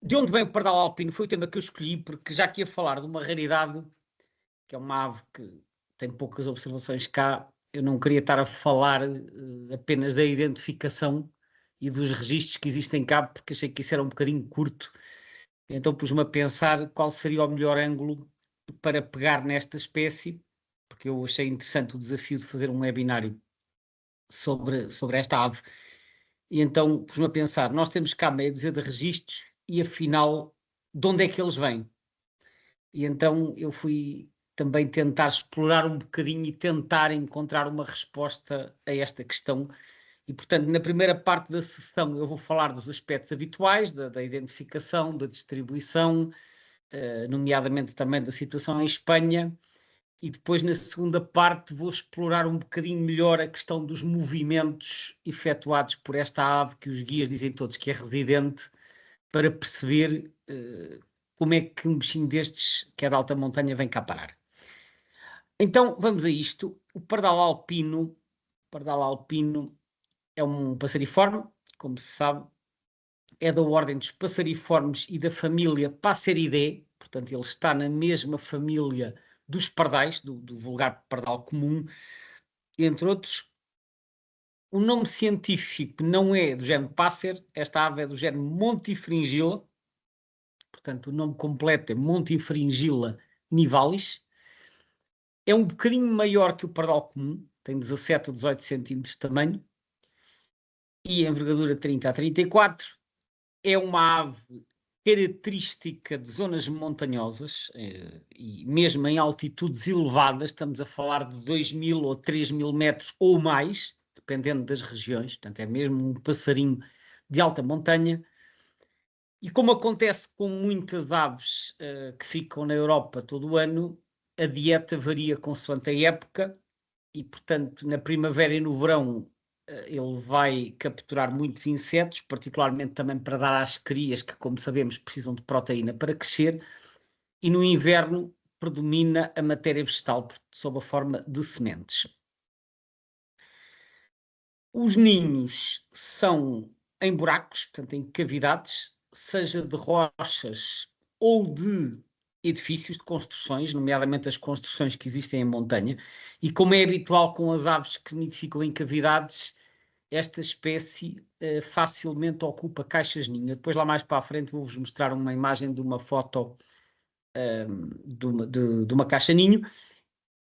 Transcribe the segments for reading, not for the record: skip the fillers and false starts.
De onde vem o pardal alpino foi o tema que eu escolhi, porque já que ia falar de uma raridade, que é uma ave que tem poucas observações cá, eu não queria estar a falar apenas da identificação e dos registros que existem cá, porque achei que isso era um bocadinho curto. Então pus-me a pensar qual seria o melhor ângulo para pegar nesta espécie, porque eu achei interessante o desafio de fazer um webinário sobre esta ave. E então pus-me a pensar, nós temos cá meia dúzia de registros e afinal, de onde é que eles vêm? E então eu fui também tentar explorar um bocadinho e tentar encontrar uma resposta a esta questão. E, portanto, na primeira parte da sessão eu vou falar dos aspectos habituais, da identificação, da distribuição, nomeadamente também da situação em Espanha. E depois, na segunda parte, vou explorar um bocadinho melhor a questão dos movimentos efetuados por esta ave, que os guias dizem todos que é residente, para perceber como é que um bichinho destes, que é de alta montanha, vem cá parar. Então, vamos a isto. O pardal alpino é um passariforme, como se sabe, é da ordem dos passariformes e da família Passeridae, portanto ele está na mesma família dos pardais, do vulgar pardal comum, entre outros. O nome científico não é do género Passer, esta ave é do género Montifringilla, portanto o nome completo é Montifringilla nivalis. É um bocadinho maior que o pardal comum, tem 17 a 18 centímetros de tamanho e envergadura 30 a 34. É uma ave característica de zonas montanhosas e mesmo em altitudes elevadas, estamos a falar de 2.000 ou 3.000 metros ou mais, dependendo das regiões, portanto é mesmo um passarinho de alta montanha. E como acontece com muitas aves que ficam na Europa todo o ano, a dieta varia consoante a época e, portanto, na primavera e no verão ele vai capturar muitos insetos, particularmente também para dar às crias que, como sabemos, precisam de proteína para crescer, e no inverno predomina a matéria vegetal sob a forma de sementes. Os ninhos são em buracos, portanto em cavidades, seja de rochas ou de edifícios, de construções, nomeadamente as construções que existem em montanha, e como é habitual com as aves que nidificam em cavidades, esta espécie facilmente ocupa caixas-ninho. Depois lá mais para a frente vou-vos mostrar uma imagem de uma foto de uma caixa-ninho,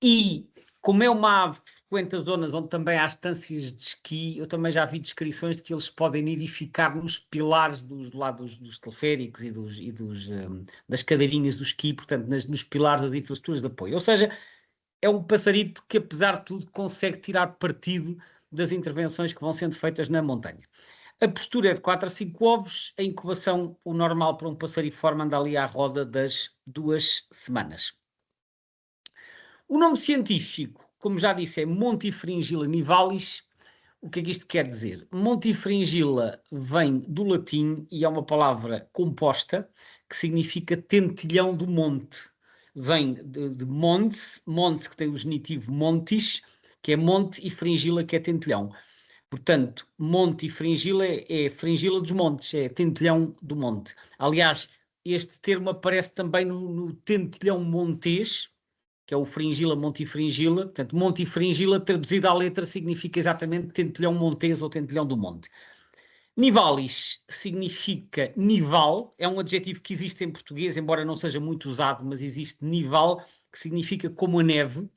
e como é uma ave que frequenta zonas onde também há estâncias de esqui, eu também já vi descrições de que eles podem nidificar nos pilares dos teleféricos e das cadeirinhas do esqui, portanto nos pilares das infraestruturas de apoio. Ou seja, é um passarito que apesar de tudo consegue tirar partido das intervenções que vão sendo feitas na montanha. A postura é de 4 a 5 ovos, a incubação, o normal para um passariforme anda ali à roda das 2 semanas. O nome científico, como já disse, é Montifringilla nivalis. O que é que isto quer dizer? Montifringilla vem do latim e é uma palavra composta que significa tentilhão do monte. Vem de montes, montes que tem o genitivo montis, que é monte, e fringilla, que é tentilhão. Portanto, monte e fringilla é fringilla dos montes, é tentilhão do monte. Aliás, este termo aparece também no tentilhão montês, que é o fringilla montifringilla. Portanto, montifringilla, traduzido à letra, significa exatamente tentilhão montês ou tentilhão do monte. Nivalis significa nival, é um adjetivo que existe em português, embora não seja muito usado, mas existe nival, que significa como a neve,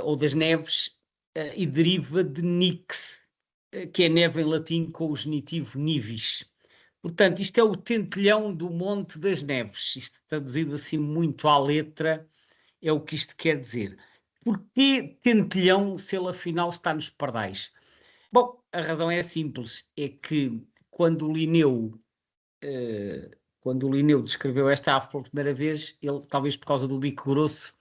ou das neves, e deriva de nix, que é neve em latim com o genitivo nivis. Portanto, isto é o tentilhão do Monte das Neves. Isto traduzido assim muito à letra, é o que isto quer dizer. Porquê tentilhão se ele afinal está nos pardais? Bom, a razão é simples, é que quando o Linneu descreveu esta ave pela primeira vez, ele, talvez por causa do bico grosso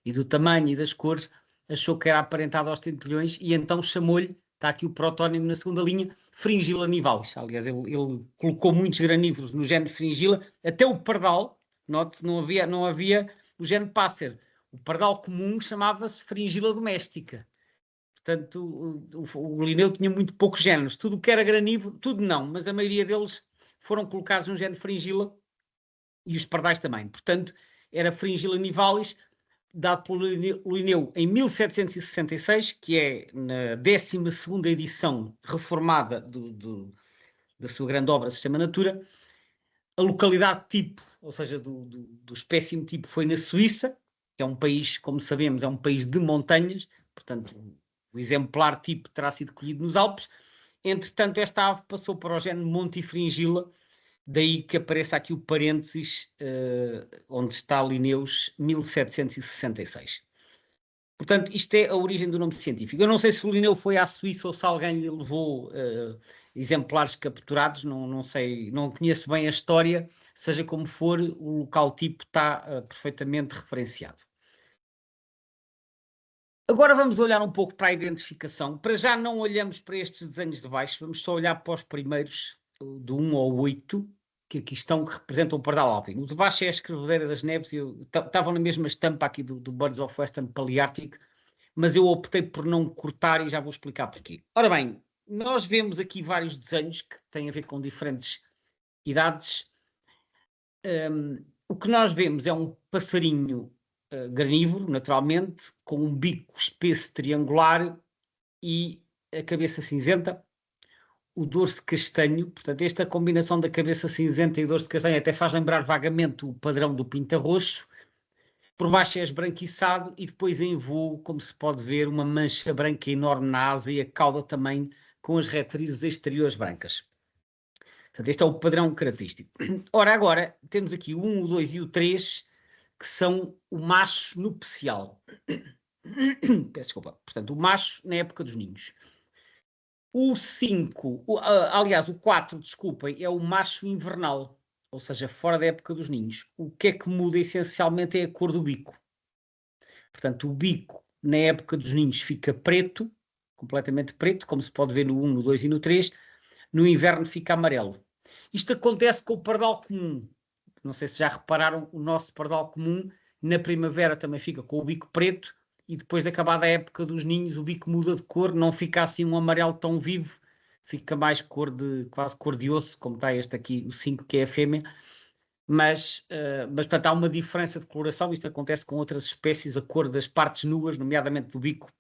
e do tamanho e das cores, achou que era aparentado aos tentilhões e então chamou-lhe, está aqui o protónimo na segunda linha, Fringilla nivalis. Aliás, ele colocou muitos granívoros no género Fringilla, até o pardal, note, não havia o género Passer. O pardal comum chamava-se Fringilla doméstica. Portanto, o Linneu tinha muito poucos géneros. Tudo o que era granívoro, tudo não, mas a maioria deles foram colocados no género Fringilla e os pardais também. Portanto, era Fringilla nivalis, dado pelo Linneu em 1766, que é na 12ª edição reformada da sua grande obra Sistema Natura. A localidade tipo, ou seja, do espécime tipo, foi na Suíça, que é um país, como sabemos, é um país de montanhas, portanto, o exemplar tipo terá sido colhido nos Alpes. Entretanto, esta ave passou para o género Montifringilla, daí que apareça aqui o parênteses, onde está Linnaeus 1766. Portanto, isto é a origem do nome científico. Eu não sei se o Linneu foi à Suíça ou se alguém lhe levou exemplares capturados, não sei, não conheço bem a história, seja como for, o local tipo está perfeitamente referenciado. Agora vamos olhar um pouco para a identificação. Para já não olhamos para estes desenhos de baixo, vamos só olhar para os primeiros, do 1 ao 8, que aqui estão, que representam o pardal alpino. O de baixo é a escrevedeira das neves, estavam na mesma estampa aqui do Birds of Western Palearctic, mas eu optei por não cortar e já vou explicar porquê. Ora bem, nós vemos aqui vários desenhos que têm a ver com diferentes idades. O que nós vemos é um passarinho granívoro, naturalmente, com um bico espesso triangular e a cabeça cinzenta, o dorso castanho. Portanto, esta combinação da cabeça cinzenta e dorso castanho até faz lembrar vagamente o padrão do pinta-roxo. Por baixo é esbranquiçado e depois em voo, como se pode ver, uma mancha branca enorme na asa e a cauda também com as retrizes exteriores brancas. Portanto, este é o padrão característico. Ora, agora temos aqui o 1, o 2 e o 3, que são o macho nupcial. Peço desculpa. Portanto, o macho na época dos ninhos. O 5, aliás, o 4, desculpem, é o macho invernal, ou seja, fora da época dos ninhos. O que é que muda essencialmente é a cor do bico. Portanto, o bico na época dos ninhos fica preto, completamente preto, como se pode ver no 1, no 2 e no 3. No inverno fica amarelo. Isto acontece com o pardal comum. Não sei se já repararam, o nosso pardal comum na primavera também fica com o bico preto e depois de acabada a época dos ninhos o bico muda de cor, não fica assim um amarelo tão vivo, fica mais quase cor de osso, como está este aqui, o 5, que é a fêmea. Mas portanto, há uma diferença de coloração. Isto acontece com outras espécies, a cor das partes nuas, nomeadamente do bico,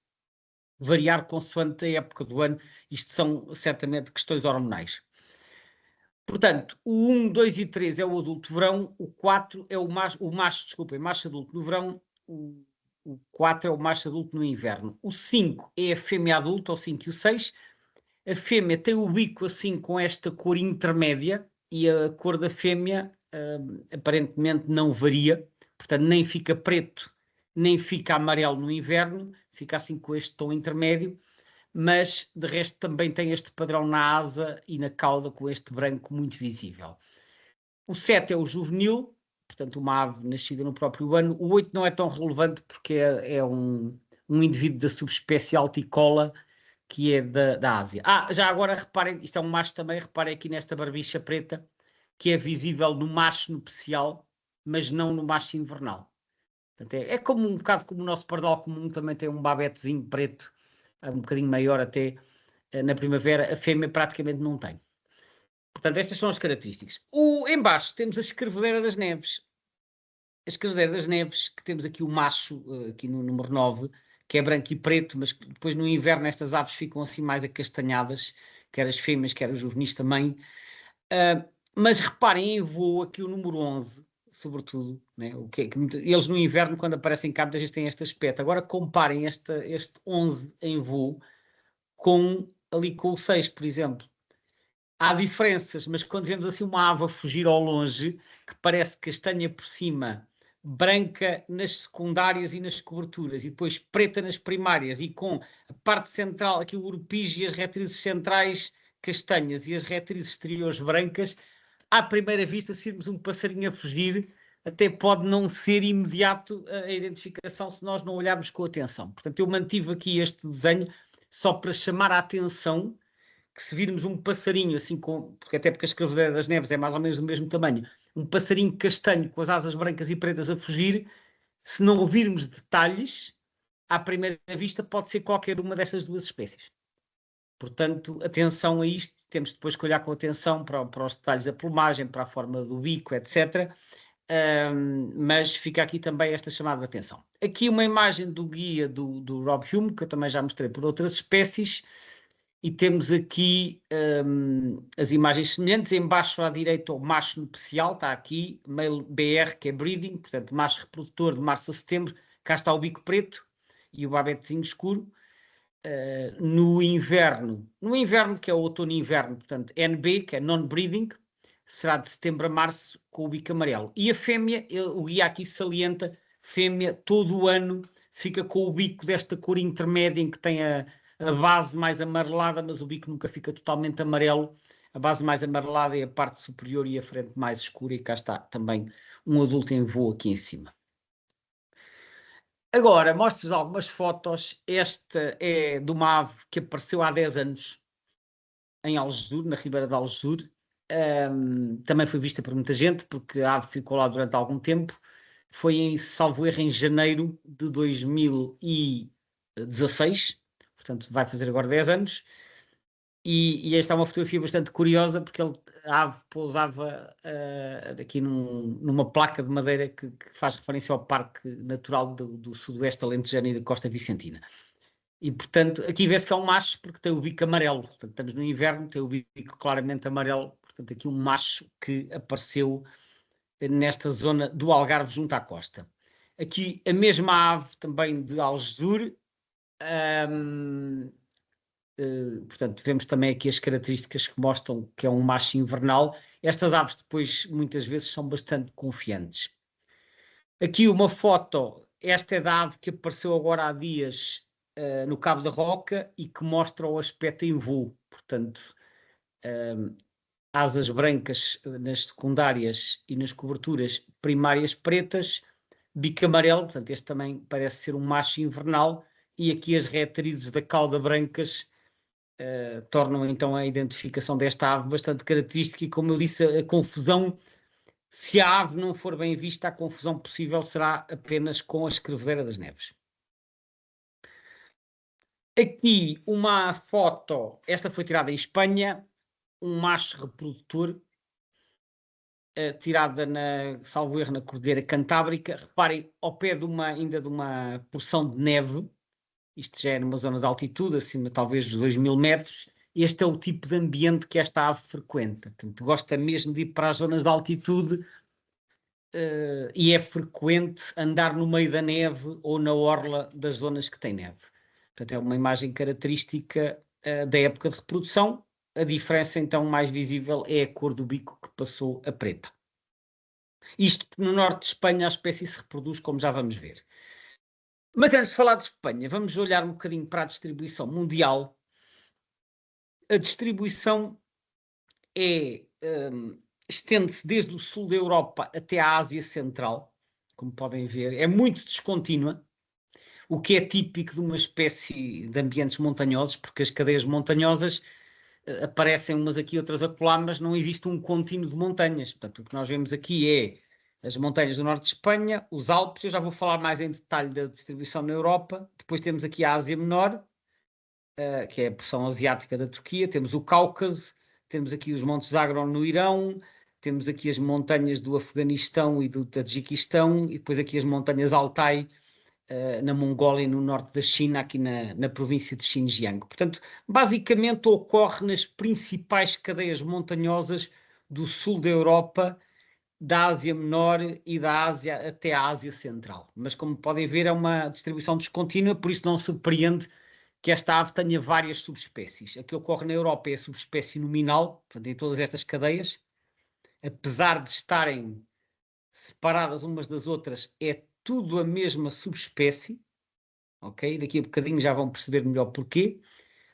variar consoante a época do ano. Isto são certamente questões hormonais. Portanto, o 1, 2 e 3 é o adulto verão, o 4 é o macho adulto no verão, o 4 é o macho adulto no inverno. O 5 é a fêmea adulta, o 5 e o 6. A fêmea tem o bico assim com esta cor intermédia e a cor da fêmea aparentemente não varia, portanto nem fica preto, nem fica amarelo no inverno, fica assim com este tom intermédio, mas de resto também tem este padrão na asa e na cauda com este branco muito visível. O 7 é o juvenil, portanto uma ave nascida no próprio ano. O 8 não é tão relevante porque é um indivíduo da subespécie alticola, que é da Ásia. Já agora reparem, isto é um macho também, reparem aqui nesta barbicha preta, que é visível no macho nupcial, mas não no macho invernal. Portanto, é como um bocado como o nosso pardal comum também tem um babetezinho preto, um bocadinho maior até na primavera, a fêmea praticamente não tem. Portanto, estas são as características. Em baixo temos a escrevedeira das neves. A escrevedeira das neves, que temos aqui o macho, aqui no número 9, que é branco e preto, mas depois no inverno estas aves ficam assim mais acastanhadas, quer as fêmeas, quer os juvenis também. Mas reparem em voo aqui o número 11, sobretudo, né? Eles no inverno, quando aparecem cá, muitas vezes têm este aspecto. Agora comparem este 11 em voo ali com o 6, por exemplo. Há diferenças, mas quando vemos assim uma ave a fugir ao longe, que parece castanha por cima, branca nas secundárias e nas coberturas, e depois preta nas primárias, e com a parte central, aqui o urupige e as retrizes centrais castanhas e as retrizes exteriores brancas, à primeira vista, se virmos um passarinho a fugir, até pode não ser imediato a identificação se nós não olharmos com atenção. Portanto, eu mantive aqui este desenho só para chamar a atenção que se virmos um passarinho assim, porque até porque a escrevedeira das neves é mais ou menos do mesmo tamanho, um passarinho castanho com as asas brancas e pretas a fugir, se não ouvirmos detalhes, à primeira vista pode ser qualquer uma destas duas espécies. Portanto, atenção a isto, temos depois que olhar com atenção para os detalhes da plumagem, para a forma do bico, etc. Mas fica aqui também esta chamada de atenção. Aqui uma imagem do guia do Rob Hume, que eu também já mostrei por outras espécies, e temos aqui as imagens semelhantes. Embaixo à direita o macho nupcial, está aqui, male BR, que é breeding, portanto macho reprodutor de março a setembro. Cá está o bico preto e o babetezinho escuro. No inverno, que é o outono e inverno, portanto NB, que é non-breeding, será de setembro a março com o bico amarelo. E a fêmea, o guia aqui salienta, fêmea todo o ano fica com o bico desta cor intermédia em que tem a base mais amarelada, mas o bico nunca fica totalmente amarelo. A base mais amarelada é a parte superior e a frente mais escura, e cá está também um adulto em voo aqui em cima. Agora, mostro-vos algumas fotos. Esta é de uma ave que apareceu há 10 anos em Algesur, na Ribeira de Algesur. Também foi vista por muita gente, porque a ave ficou lá durante algum tempo. Foi, salvo erro, em janeiro de 2016, portanto vai fazer agora 10 anos. E esta é uma fotografia bastante curiosa, porque a ave pousava aqui numa placa de madeira que faz referência ao Parque Natural do Sudoeste Alentejano e da Costa Vicentina. E, portanto, aqui vê-se que é um macho porque tem o bico amarelo. Portanto, estamos no inverno, tem o bico claramente amarelo. Portanto, aqui um macho que apareceu nesta zona do Algarve, junto à costa. Aqui a mesma ave também de Algesur. Portanto, vemos também aqui as características que mostram que é um macho invernal. Estas aves depois, muitas vezes, são bastante confiantes. Aqui uma foto, esta é da ave que apareceu agora há dias no Cabo da Roca e que mostra o aspecto em voo. Portanto, asas brancas nas secundárias e nas coberturas primárias pretas, bico amarelo, portanto este também parece ser um macho invernal, e aqui as retrizes da cauda brancas tornam então a identificação desta ave bastante característica, e como eu disse, a confusão, se a ave não for bem vista, a confusão possível será apenas com a escrevedeira das neves. Aqui uma foto, esta foi tirada em Espanha, um macho reprodutor, tirada salvo erro, na Cordilheira Cantábrica. Reparem, ao pé ainda de uma porção de neve, isto já é numa zona de altitude, acima talvez dos 2000 metros, este é o tipo de ambiente que esta ave frequenta. Portanto, gosta mesmo de ir para as zonas de altitude e é frequente andar no meio da neve ou na orla das zonas que têm neve. Portanto, é uma imagem característica da época de reprodução. A diferença, então, mais visível é a cor do bico, que passou a preta. Isto, no norte de Espanha, a espécie se reproduz, como já vamos ver. Mas antes de falar de Espanha, vamos olhar um bocadinho para a distribuição mundial. A distribuição estende-se desde o sul da Europa até a Ásia Central, como podem ver. É muito descontínua, o que é típico de uma espécie de ambientes montanhosos, porque as cadeias montanhosas aparecem umas aqui, outras acolá, mas não existe um contínuo de montanhas. Portanto, o que nós vemos aqui é as montanhas do norte de Espanha, os Alpes. Eu já vou falar mais em detalhe da distribuição na Europa. Depois temos aqui a Ásia Menor, que é a porção asiática da Turquia. Temos o Cáucaso, temos aqui os Montes Zagros no Irão, temos aqui as montanhas do Afeganistão e do Tajiquistão, e depois aqui as montanhas Altai, na Mongólia e no norte da China, aqui na província de Xinjiang. Portanto, basicamente ocorre nas principais cadeias montanhosas do sul da Europa, da Ásia Menor e da Ásia até a Ásia Central. Mas, como podem ver, é uma distribuição descontínua, por isso não surpreende que esta ave tenha várias subespécies. A que ocorre na Europa é a subespécie nominal, portanto, em todas estas cadeias. Apesar de estarem separadas umas das outras, é tudo a mesma subespécie, ok? Daqui a bocadinho já vão perceber melhor porquê.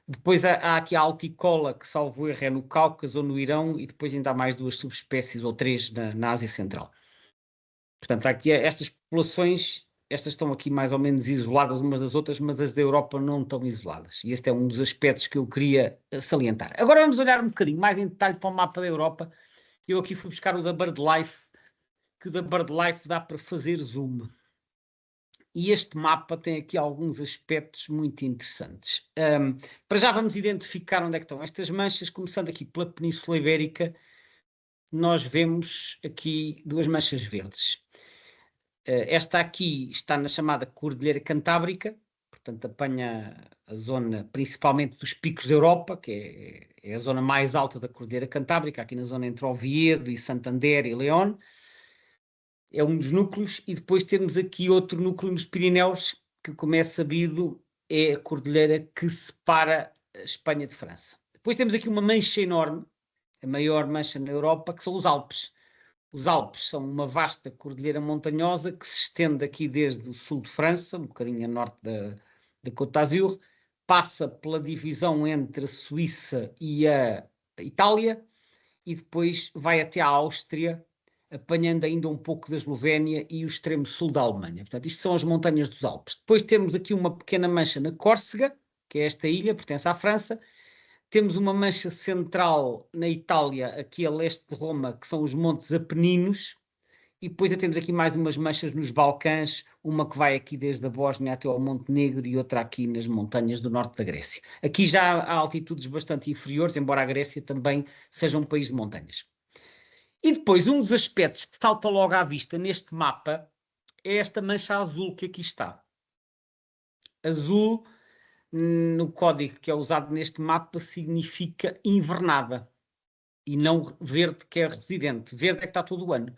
Depois há aqui a alticola, que salvo erro é no Cáucaso ou no Irão, e depois ainda há mais 2 subespécies ou 3 na Ásia Central. Portanto, há aqui estas populações, estas estão aqui mais ou menos isoladas umas das outras, mas as da Europa não estão isoladas. E este é um dos aspectos que eu queria salientar. Agora vamos olhar um bocadinho mais em detalhe para o mapa da Europa. Eu aqui fui buscar o da BirdLife, que o da BirdLife dá para fazer zoom. e este mapa tem aqui alguns aspectos muito interessantes. Para já vamos identificar onde é que estão estas manchas, começando aqui pela Península Ibérica. Nós vemos aqui duas manchas verdes. Esta aqui está na chamada Cordilheira Cantábrica, portanto apanha a zona principalmente dos picos da Europa, que é a zona mais alta da Cordilheira Cantábrica, aqui na zona entre Oviedo e Santander e León. É um dos núcleos, e depois temos aqui outro núcleo nos Pirineus, que, como é sabido, é a cordilheira que separa a Espanha de França. Depois temos aqui uma mancha enorme, a maior mancha na Europa, que são os Alpes. Os Alpes são uma vasta cordilheira montanhosa que se estende aqui desde o sul de França, um bocadinho a norte da Côte d'Azur, passa pela divisão entre a Suíça e a Itália, e depois vai até à Áustria, apanhando ainda um pouco da Eslovénia e o extremo sul da Alemanha. Portanto, isto são as montanhas dos Alpes. Depois temos aqui uma pequena mancha na Córcega, que é esta ilha, pertence à França. Temos uma mancha central na Itália, aqui a leste de Roma, que são os Montes Apeninos. E depois temos aqui mais umas manchas nos Balcãs, uma que vai aqui desde a Bósnia até ao Montenegro e outra aqui nas montanhas do norte da Grécia. Aqui já há altitudes bastante inferiores, embora a Grécia também seja um país de montanhas. E depois, um dos aspectos que salta logo à vista neste mapa é esta mancha azul que aqui está. Azul, no código que é usado neste mapa, significa invernada e não verde, que é residente. Verde é que está todo o ano.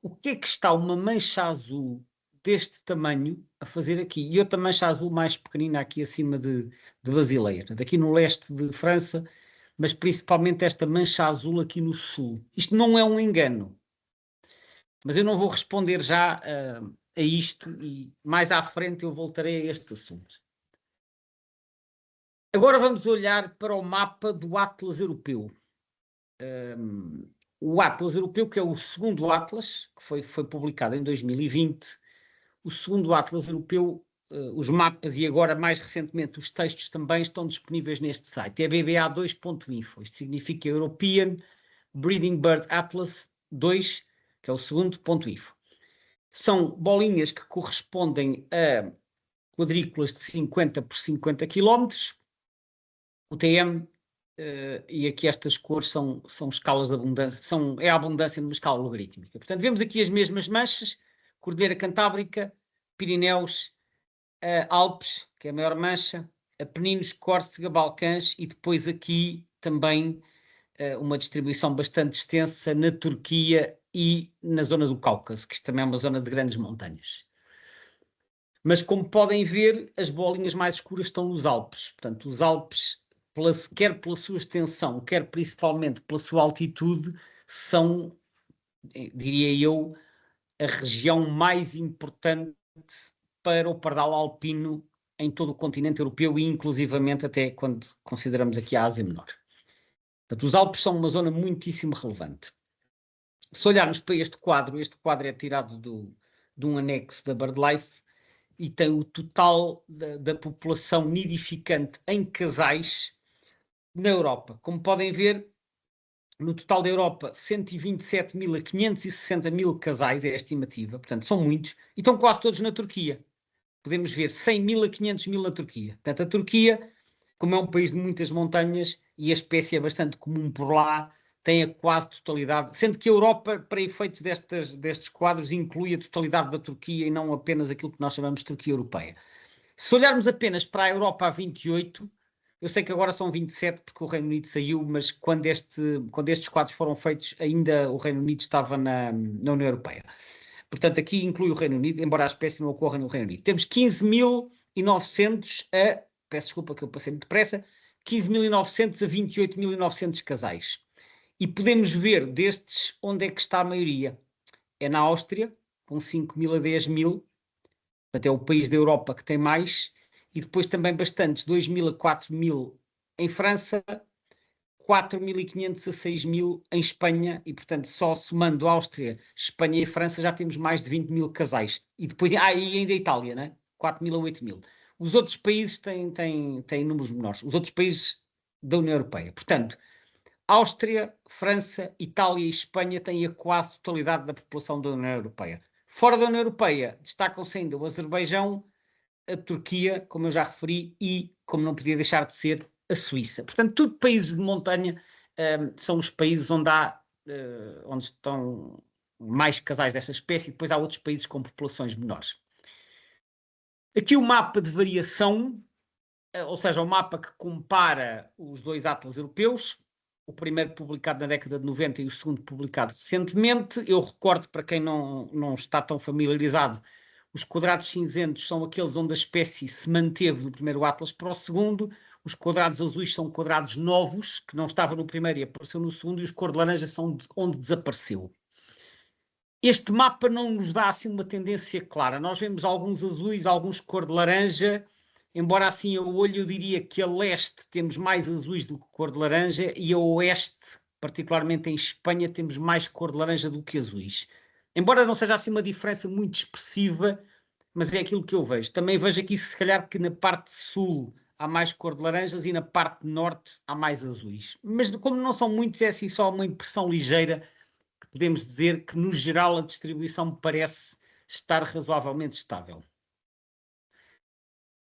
O que é que está uma mancha azul deste tamanho a fazer aqui? E outra mancha azul mais pequenina aqui acima de Basileia. Portanto, aqui no leste de França, mas principalmente esta mancha azul aqui no sul. Isto não é um engano, mas eu não vou responder já a isto, e mais à frente eu voltarei a este assunto. Agora vamos olhar para o mapa do Atlas Europeu. O Atlas Europeu, que é o segundo Atlas, que foi publicado em 2020, o segundo Atlas Europeu, os mapas e agora mais recentemente os textos também estão disponíveis neste site. É BBA2.info. Isto significa European Breeding Bird Atlas 2, que é o segundo.info. São bolinhas que correspondem a quadrículas de 50 por 50 km, o TM, e aqui estas cores são escalas de abundância, é a abundância numa escala logarítmica. Portanto, vemos aqui as mesmas manchas, Cordilheira Cantábrica, Pirineus, Alpes, que é a maior mancha, Apeninos, Córcega, Balcãs, e depois aqui também uma distribuição bastante extensa na Turquia e na zona do Cáucaso, que isto também é uma zona de grandes montanhas. Mas, como podem ver, as bolinhas mais escuras estão nos Alpes. Portanto, os Alpes, quer pela sua extensão, quer principalmente pela sua altitude, são, diria eu, a região mais importante para o pardal alpino em todo o continente europeu e inclusivamente até quando consideramos aqui a Ásia Menor. Portanto, os Alpes são uma zona muitíssimo relevante. Se olharmos para este quadro é tirado de um anexo da BirdLife e tem o total da população nidificante em casais na Europa. Como podem ver, no total da Europa, 127.000 a 560.000 casais é a estimativa, portanto são muitos, e estão quase todos na Turquia. Podemos ver 100.000 a 500.000 na Turquia. Portanto, a Turquia, como é um país de muitas montanhas e a espécie é bastante comum por lá, tem a quase totalidade, sendo que a Europa, para efeitos destes quadros, inclui a totalidade da Turquia e não apenas aquilo que nós chamamos de Turquia Europeia. Se olharmos apenas para a Europa a 28, eu sei que agora são 27 porque o Reino Unido saiu, mas quando estes quadros foram feitos, ainda o Reino Unido estava na União Europeia. Portanto, aqui inclui o Reino Unido, embora a espécie não ocorra no Reino Unido. Temos 15.900 peço desculpa que eu passei muito depressa, 15.900 a 28.900 casais. E podemos ver destes onde é que está a maioria. É na Áustria, com 5.000 a 10.000, portanto é o país da Europa que tem mais, e depois também bastantes, 2.000 a 4.000 em França, 4.500 a 6.000 em Espanha, e portanto só somando Áustria, Espanha e França já temos mais de 20.000 casais. E depois, e ainda a Itália, né? 4.000 a 8.000. Os outros países têm números menores, os outros países da União Europeia. Portanto, Áustria, França, Itália e Espanha têm a quase totalidade da população da União Europeia. Fora da União Europeia, destacam-se ainda o Azerbaijão, a Turquia, como eu já referi, e, como não podia deixar de ser, a Suíça. Portanto, tudo países de montanha, são os países onde onde estão mais casais dessa espécie, e depois há outros países com populações menores. Aqui o mapa de variação, ou seja, o mapa que compara os dois atlas europeus, o primeiro publicado na década de 90 e o segundo publicado recentemente. Eu recordo, para quem não está tão familiarizado, os quadrados cinzentos são aqueles onde a espécie se manteve do primeiro atlas para o segundo, os quadrados azuis são quadrados novos, que não estavam no primeiro e apareceu no segundo, e os cor de laranja são onde desapareceu. Este mapa não nos dá assim uma tendência clara. Nós vemos alguns azuis, alguns cor de laranja, embora assim a olho eu diria que a leste temos mais azuis do que cor de laranja e a oeste, particularmente em Espanha, temos mais cor de laranja do que azuis. Embora não seja assim uma diferença muito expressiva, mas é aquilo que eu vejo. Também vejo aqui, se calhar, que na parte sul há mais cor de laranjas e na parte norte há mais azuis. Mas como não são muitos, é assim só uma impressão ligeira, que podemos dizer que, no geral, a distribuição parece estar razoavelmente estável.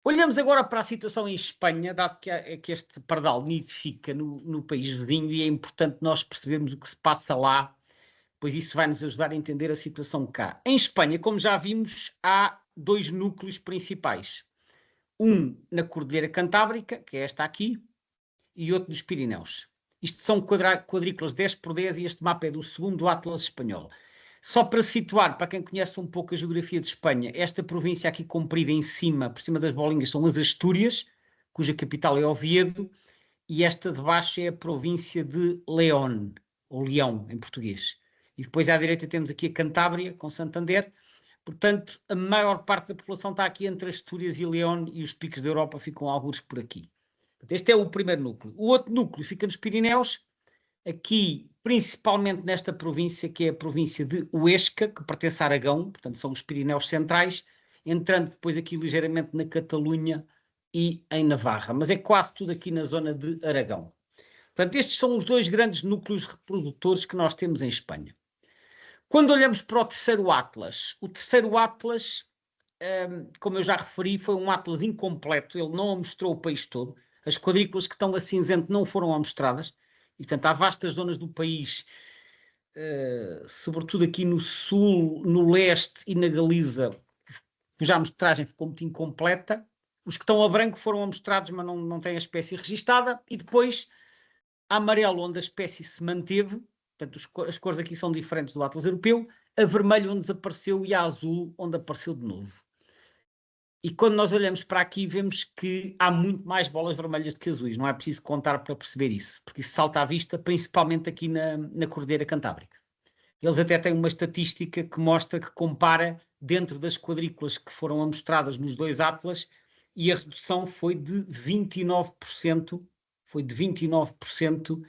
Olhamos agora para a situação em Espanha, dado que este pardal nidifica no país vizinho, e é importante nós percebermos o que se passa lá, pois isso vai nos ajudar a entender a situação cá. Em Espanha, como já vimos, há dois núcleos principais. Um na Cordilheira Cantábrica, que é esta aqui, e outro nos Pirineus. Isto são quadrículas 10x10 e este mapa é do segundo Atlas espanhol. Só para situar, para quem conhece um pouco a geografia de Espanha, esta província aqui comprida em cima, por cima das bolinhas, são as Astúrias, cuja capital é Oviedo, e esta de baixo é a província de León, ou Leão, em português. E depois à direita temos aqui a Cantábria, com Santander. Portanto, a maior parte da população está aqui entre Astúrias e León, e os picos da Europa ficam alguns por aqui. Este é o primeiro núcleo. O outro núcleo fica nos Pirineus, aqui principalmente nesta província, que é a província de Huesca, que pertence a Aragão, portanto são os Pirineus centrais, entrando depois aqui ligeiramente na Catalunha e em Navarra, mas é quase tudo aqui na zona de Aragão. Portanto, estes são os dois grandes núcleos reprodutores que nós temos em Espanha. Quando olhamos para o terceiro Atlas, como eu já referi, foi um Atlas incompleto, ele não mostrou o país todo, as quadrículas que estão a cinzento não foram amostradas, e portanto há vastas zonas do país, sobretudo aqui no sul, no leste e na Galiza, cuja amostragem ficou muito incompleta. Os que estão a branco foram amostrados, mas não têm a espécie registada, e depois a amarelo, onde a espécie se manteve, portanto as cores aqui são diferentes do Atlas europeu, a vermelho onde desapareceu e a azul onde apareceu de novo. E quando nós olhamos para aqui, vemos que há muito mais bolas vermelhas do que azuis. Não é preciso contar para perceber isso, porque isso salta à vista, principalmente aqui na Cordilheira Cantábrica. Eles até têm uma estatística que mostra, que compara dentro das quadrículas que foram amostradas nos dois Atlas, e a redução foi de 29%, portanto,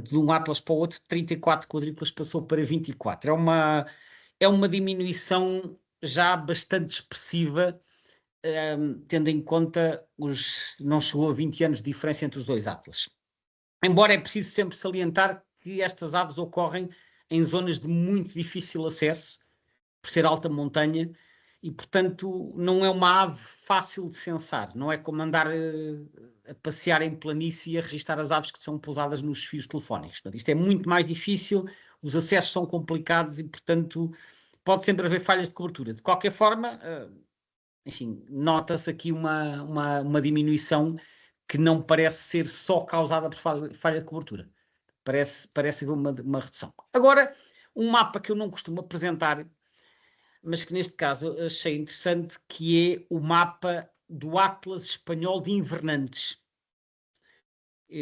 de um Atlas para o outro, 34 quadrículas passou para 24. É uma diminuição já bastante expressiva, tendo em conta não chegou a 20 anos de diferença entre os dois Atlas. Embora é preciso sempre salientar que estas aves ocorrem em zonas de muito difícil acesso, por ser alta montanha, e portanto não é uma ave fácil de censar, não é como andar a passear em planície e a registar as aves que são pousadas nos fios telefónicos. Portanto, isto é muito mais difícil, os acessos são complicados e portanto pode sempre haver falhas de cobertura. De qualquer forma, enfim, nota-se aqui uma diminuição que não parece ser só causada por falha de cobertura. Parece haver uma redução. Agora, um mapa que eu não costumo apresentar, mas que neste caso achei interessante, que é o mapa do Atlas Espanhol de Invernantes.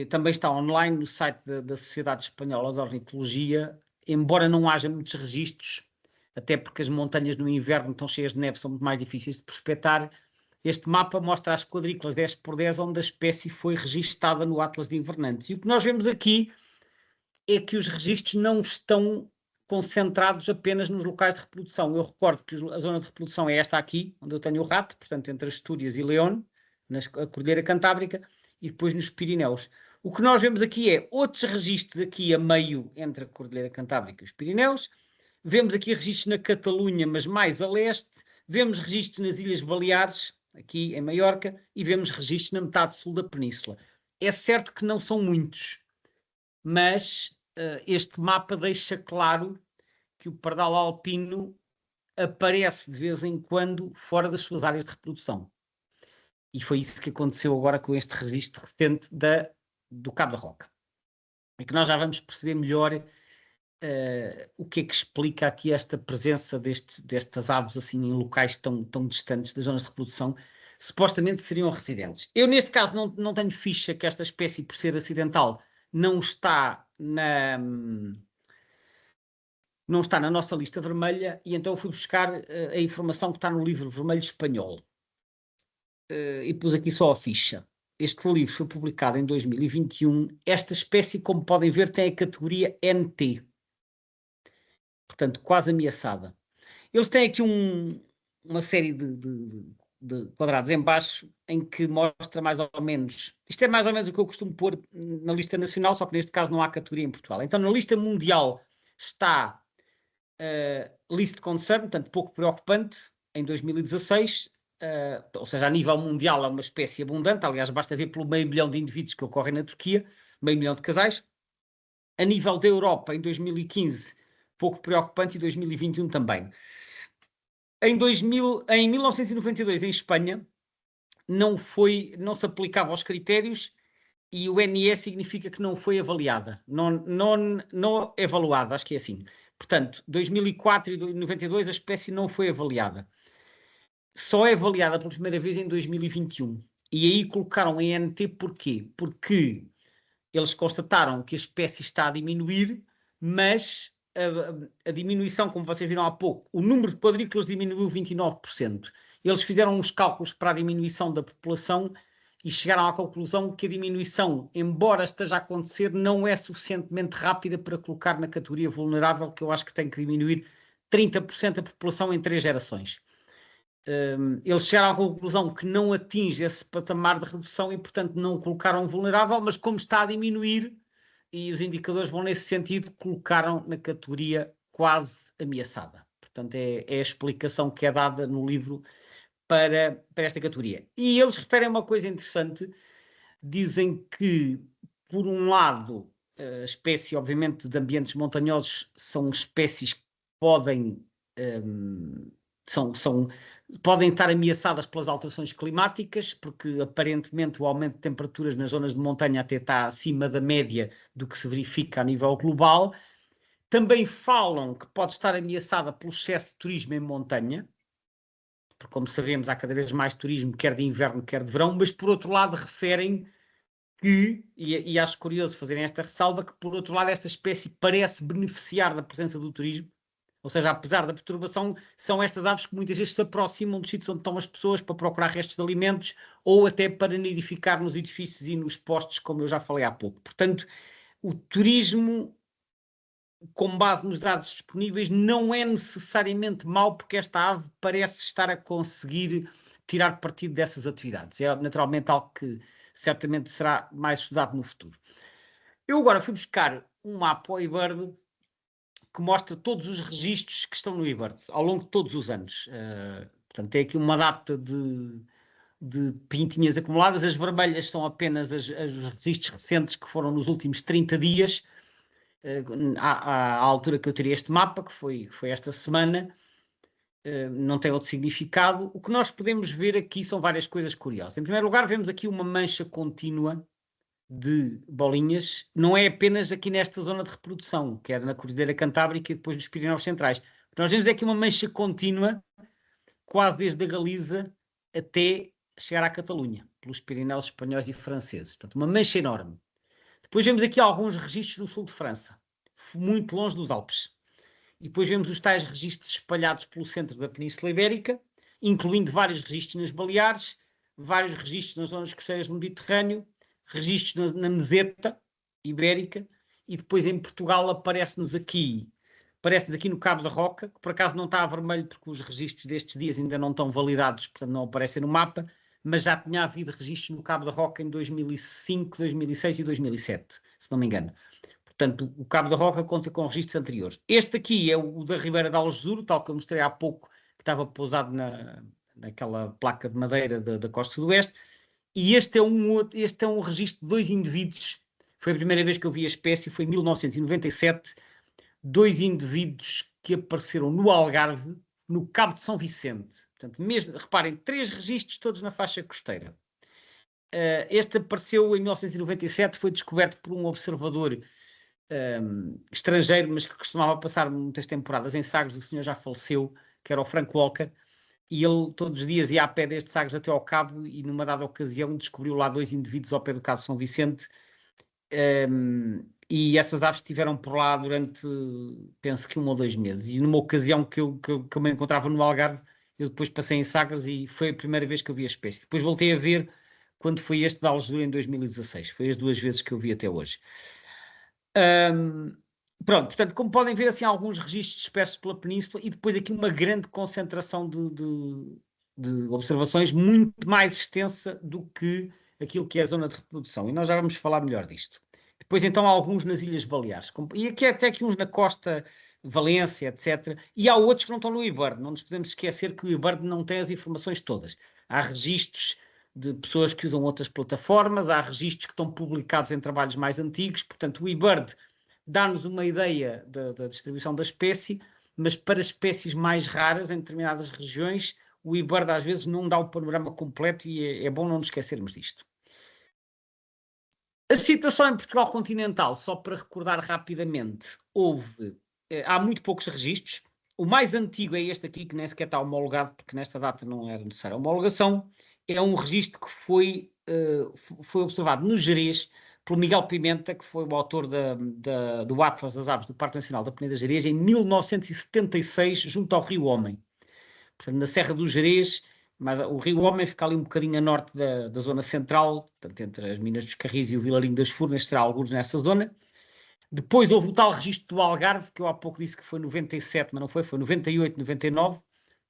Também está online no site da Sociedade Espanhola de Ornitologia, embora não haja muitos registros, até porque as montanhas no inverno estão cheias de neve, são muito mais difíceis de prospectar. Este mapa mostra as quadrículas 10x10 onde a espécie foi registada no Atlas de Invernantes. E o que nós vemos aqui é que os registros não estão concentrados apenas nos locais de reprodução. Eu recordo que a zona de reprodução é esta aqui, onde eu tenho o rato, portanto entre Astúrias e León, na Cordilheira Cantábrica, e depois nos Pirineus. O que nós vemos aqui é outros registros aqui a meio entre a Cordilheira Cantábrica e os Pirineus. Vemos aqui registros na Catalunha, mas mais a leste. Vemos registros nas Ilhas Baleares, aqui em Maiorca, e vemos registros na metade sul da península. É certo que não são muitos, mas este mapa deixa claro que o pardal alpino aparece de vez em quando fora das suas áreas de reprodução. E foi isso que aconteceu agora com este registro recente do Cabo da Roca. E que nós já vamos perceber melhor o que é que explica aqui esta presença destas aves assim em locais tão distantes das zonas de reprodução, supostamente seriam residentes. Eu neste caso não tenho ficha que esta espécie, por ser acidental, não está na nossa lista vermelha, e então fui buscar a informação que está no livro vermelho espanhol. E pus aqui só a ficha. Este livro foi publicado em 2021. Esta espécie, como podem ver, tem a categoria NT. Portanto, quase ameaçada. Eles têm aqui uma série de quadrados em baixo em que mostra mais ou menos... Isto é mais ou menos o que eu costumo pôr na lista nacional, só que neste caso não há categoria em Portugal. Então, na lista mundial está Least Concern, portanto, pouco preocupante, em 2016... ou seja, a nível mundial é uma espécie abundante, aliás, basta ver pelo 500 mil de indivíduos que ocorrem na Turquia, 500 mil de casais. A nível da Europa, em 2015, pouco preocupante, e 2021 também. Em 1992, em Espanha, não se aplicava aos critérios, e o NE significa que não foi avaliada, não evaluada, acho que é assim. Portanto, 2004 e 92 a espécie não foi avaliada. Só é avaliada pela primeira vez em 2021. E aí colocaram em NT porquê? Porque eles constataram que a espécie está a diminuir, mas a diminuição, como vocês viram há pouco, o número de quadrículas diminuiu 29%. Eles fizeram uns cálculos para a diminuição da população e chegaram à conclusão que a diminuição, embora esteja a acontecer, não é suficientemente rápida para colocar na categoria vulnerável, que eu acho que tem que diminuir 30% da população em 3 gerações. Eles chegaram à conclusão que não atinge esse patamar de redução e, portanto, não colocaram vulnerável, mas como está a diminuir e os indicadores vão nesse sentido, colocaram na categoria quase ameaçada. Portanto, é a explicação que é dada no livro para esta categoria. E eles referem uma coisa interessante, dizem que, por um lado, a espécie, obviamente, de ambientes montanhosos são espécies que podem... podem estar ameaçadas pelas alterações climáticas, porque aparentemente o aumento de temperaturas nas zonas de montanha até está acima da média do que se verifica a nível global. Também falam que pode estar ameaçada pelo excesso de turismo em montanha, porque, como sabemos, há cada vez mais turismo, quer de inverno, quer de verão, mas, por outro lado, referem que, e acho curioso fazerem esta ressalva, que, por outro lado, esta espécie parece beneficiar da presença do turismo. Ou seja, apesar da perturbação, são estas aves que muitas vezes se aproximam dos sítios onde estão as pessoas para procurar restos de alimentos ou até para nidificar nos edifícios e nos postes, como eu já falei há pouco. Portanto, o turismo, com base nos dados disponíveis, não é necessariamente mau, porque esta ave parece estar a conseguir tirar partido dessas atividades. É naturalmente algo que certamente será mais estudado no futuro. Eu agora fui buscar um mapa ao eBird que mostra todos os registros que estão no eBird ao longo de todos os anos. Portanto, tem aqui uma data de pintinhas acumuladas. As vermelhas são apenas os registros recentes que foram nos últimos 30 dias, à altura que eu tirei este mapa, que foi esta semana. Não tem outro significado. O que nós podemos ver aqui são várias coisas curiosas. Em primeiro lugar, vemos aqui uma mancha contínua de bolinhas, não é apenas aqui nesta zona de reprodução, que era na Cordilheira Cantábrica e depois nos Pirineus Centrais. O que nós vemos é aqui uma mancha contínua, quase desde a Galiza até chegar à Catalunha, pelos Pirineus espanhóis e franceses. Portanto, uma mancha enorme. Depois vemos aqui alguns registros no sul de França, muito longe dos Alpes. E depois vemos os tais registros espalhados pelo centro da Península Ibérica, incluindo vários registros nas Baleares, vários registros nas zonas costeiras do Mediterrâneo, registros na Meseta Ibérica, e depois em Portugal aparece-nos aqui no Cabo da Roca, que por acaso não está a vermelho porque os registros destes dias ainda não estão validados, portanto não aparecem no mapa, mas já tinha havido registros no Cabo da Roca em 2005, 2006 e 2007, se não me engano. Portanto, o Cabo da Roca conta com registros anteriores. Este aqui é o da Ribeira de Algesur, tal que eu mostrei há pouco, que estava pousado naquela placa de madeira da costa do oeste. E este é um registro de 2 indivíduos. Foi a primeira vez que eu vi a espécie, foi em 1997. 2 indivíduos que apareceram no Algarve, no Cabo de São Vicente. Portanto, mesmo, reparem, 3 registros todos na faixa costeira. Este apareceu em 1997, foi descoberto por um observador estrangeiro, mas que costumava passar muitas temporadas em Sagres. O senhor já faleceu, que era o Frank Walker, e ele todos os dias ia a pé desde Sagres até ao Cabo, e numa dada ocasião descobriu lá 2 indivíduos ao pé do Cabo de São Vicente, e essas aves estiveram por lá durante, penso que 1 ou 2 meses, e numa ocasião que eu me encontrava no Algarve, eu depois passei em Sagres e foi a primeira vez que eu vi a espécie. Depois voltei a ver quando foi este de Algesur em 2016, foi as 2 vezes que eu vi até hoje. Pronto, portanto, como podem ver, assim, alguns registros dispersos pela península e depois aqui uma grande concentração de observações muito mais extensa do que aquilo que é a zona de reprodução. E nós já vamos falar melhor disto. Depois, então, há alguns nas Ilhas Baleares. E aqui até aqui uns na costa, Valência, etc. E há outros que não estão no eBird. Não nos podemos esquecer que o eBird não tem as informações todas. Há registros de pessoas que usam outras plataformas, há registros que estão publicados em trabalhos mais antigos, portanto o eBird dá-nos uma ideia da distribuição da espécie, mas para espécies mais raras em determinadas regiões, o eBird às vezes não dá o panorama completo e é bom não nos esquecermos disto. A situação em Portugal continental, só para recordar rapidamente, há muito poucos registros. O mais antigo é este aqui, que nem sequer está homologado, porque nesta data não era necessária a homologação. É um registro que foi observado no Gerês pelo Miguel Pimenta, que foi o autor do Atlas das Aves do Parque Nacional da Peneda Gerês, em 1976, junto ao Rio Homem. Portanto, na Serra do Gerês, mas o Rio Homem fica ali um bocadinho a norte da zona central, portanto, entre as Minas dos Carris e o Vilarinho das Furnas, será alguns nessa zona. Depois houve o tal registro do Algarve, que eu há pouco disse que foi 97, mas não foi 98, 99.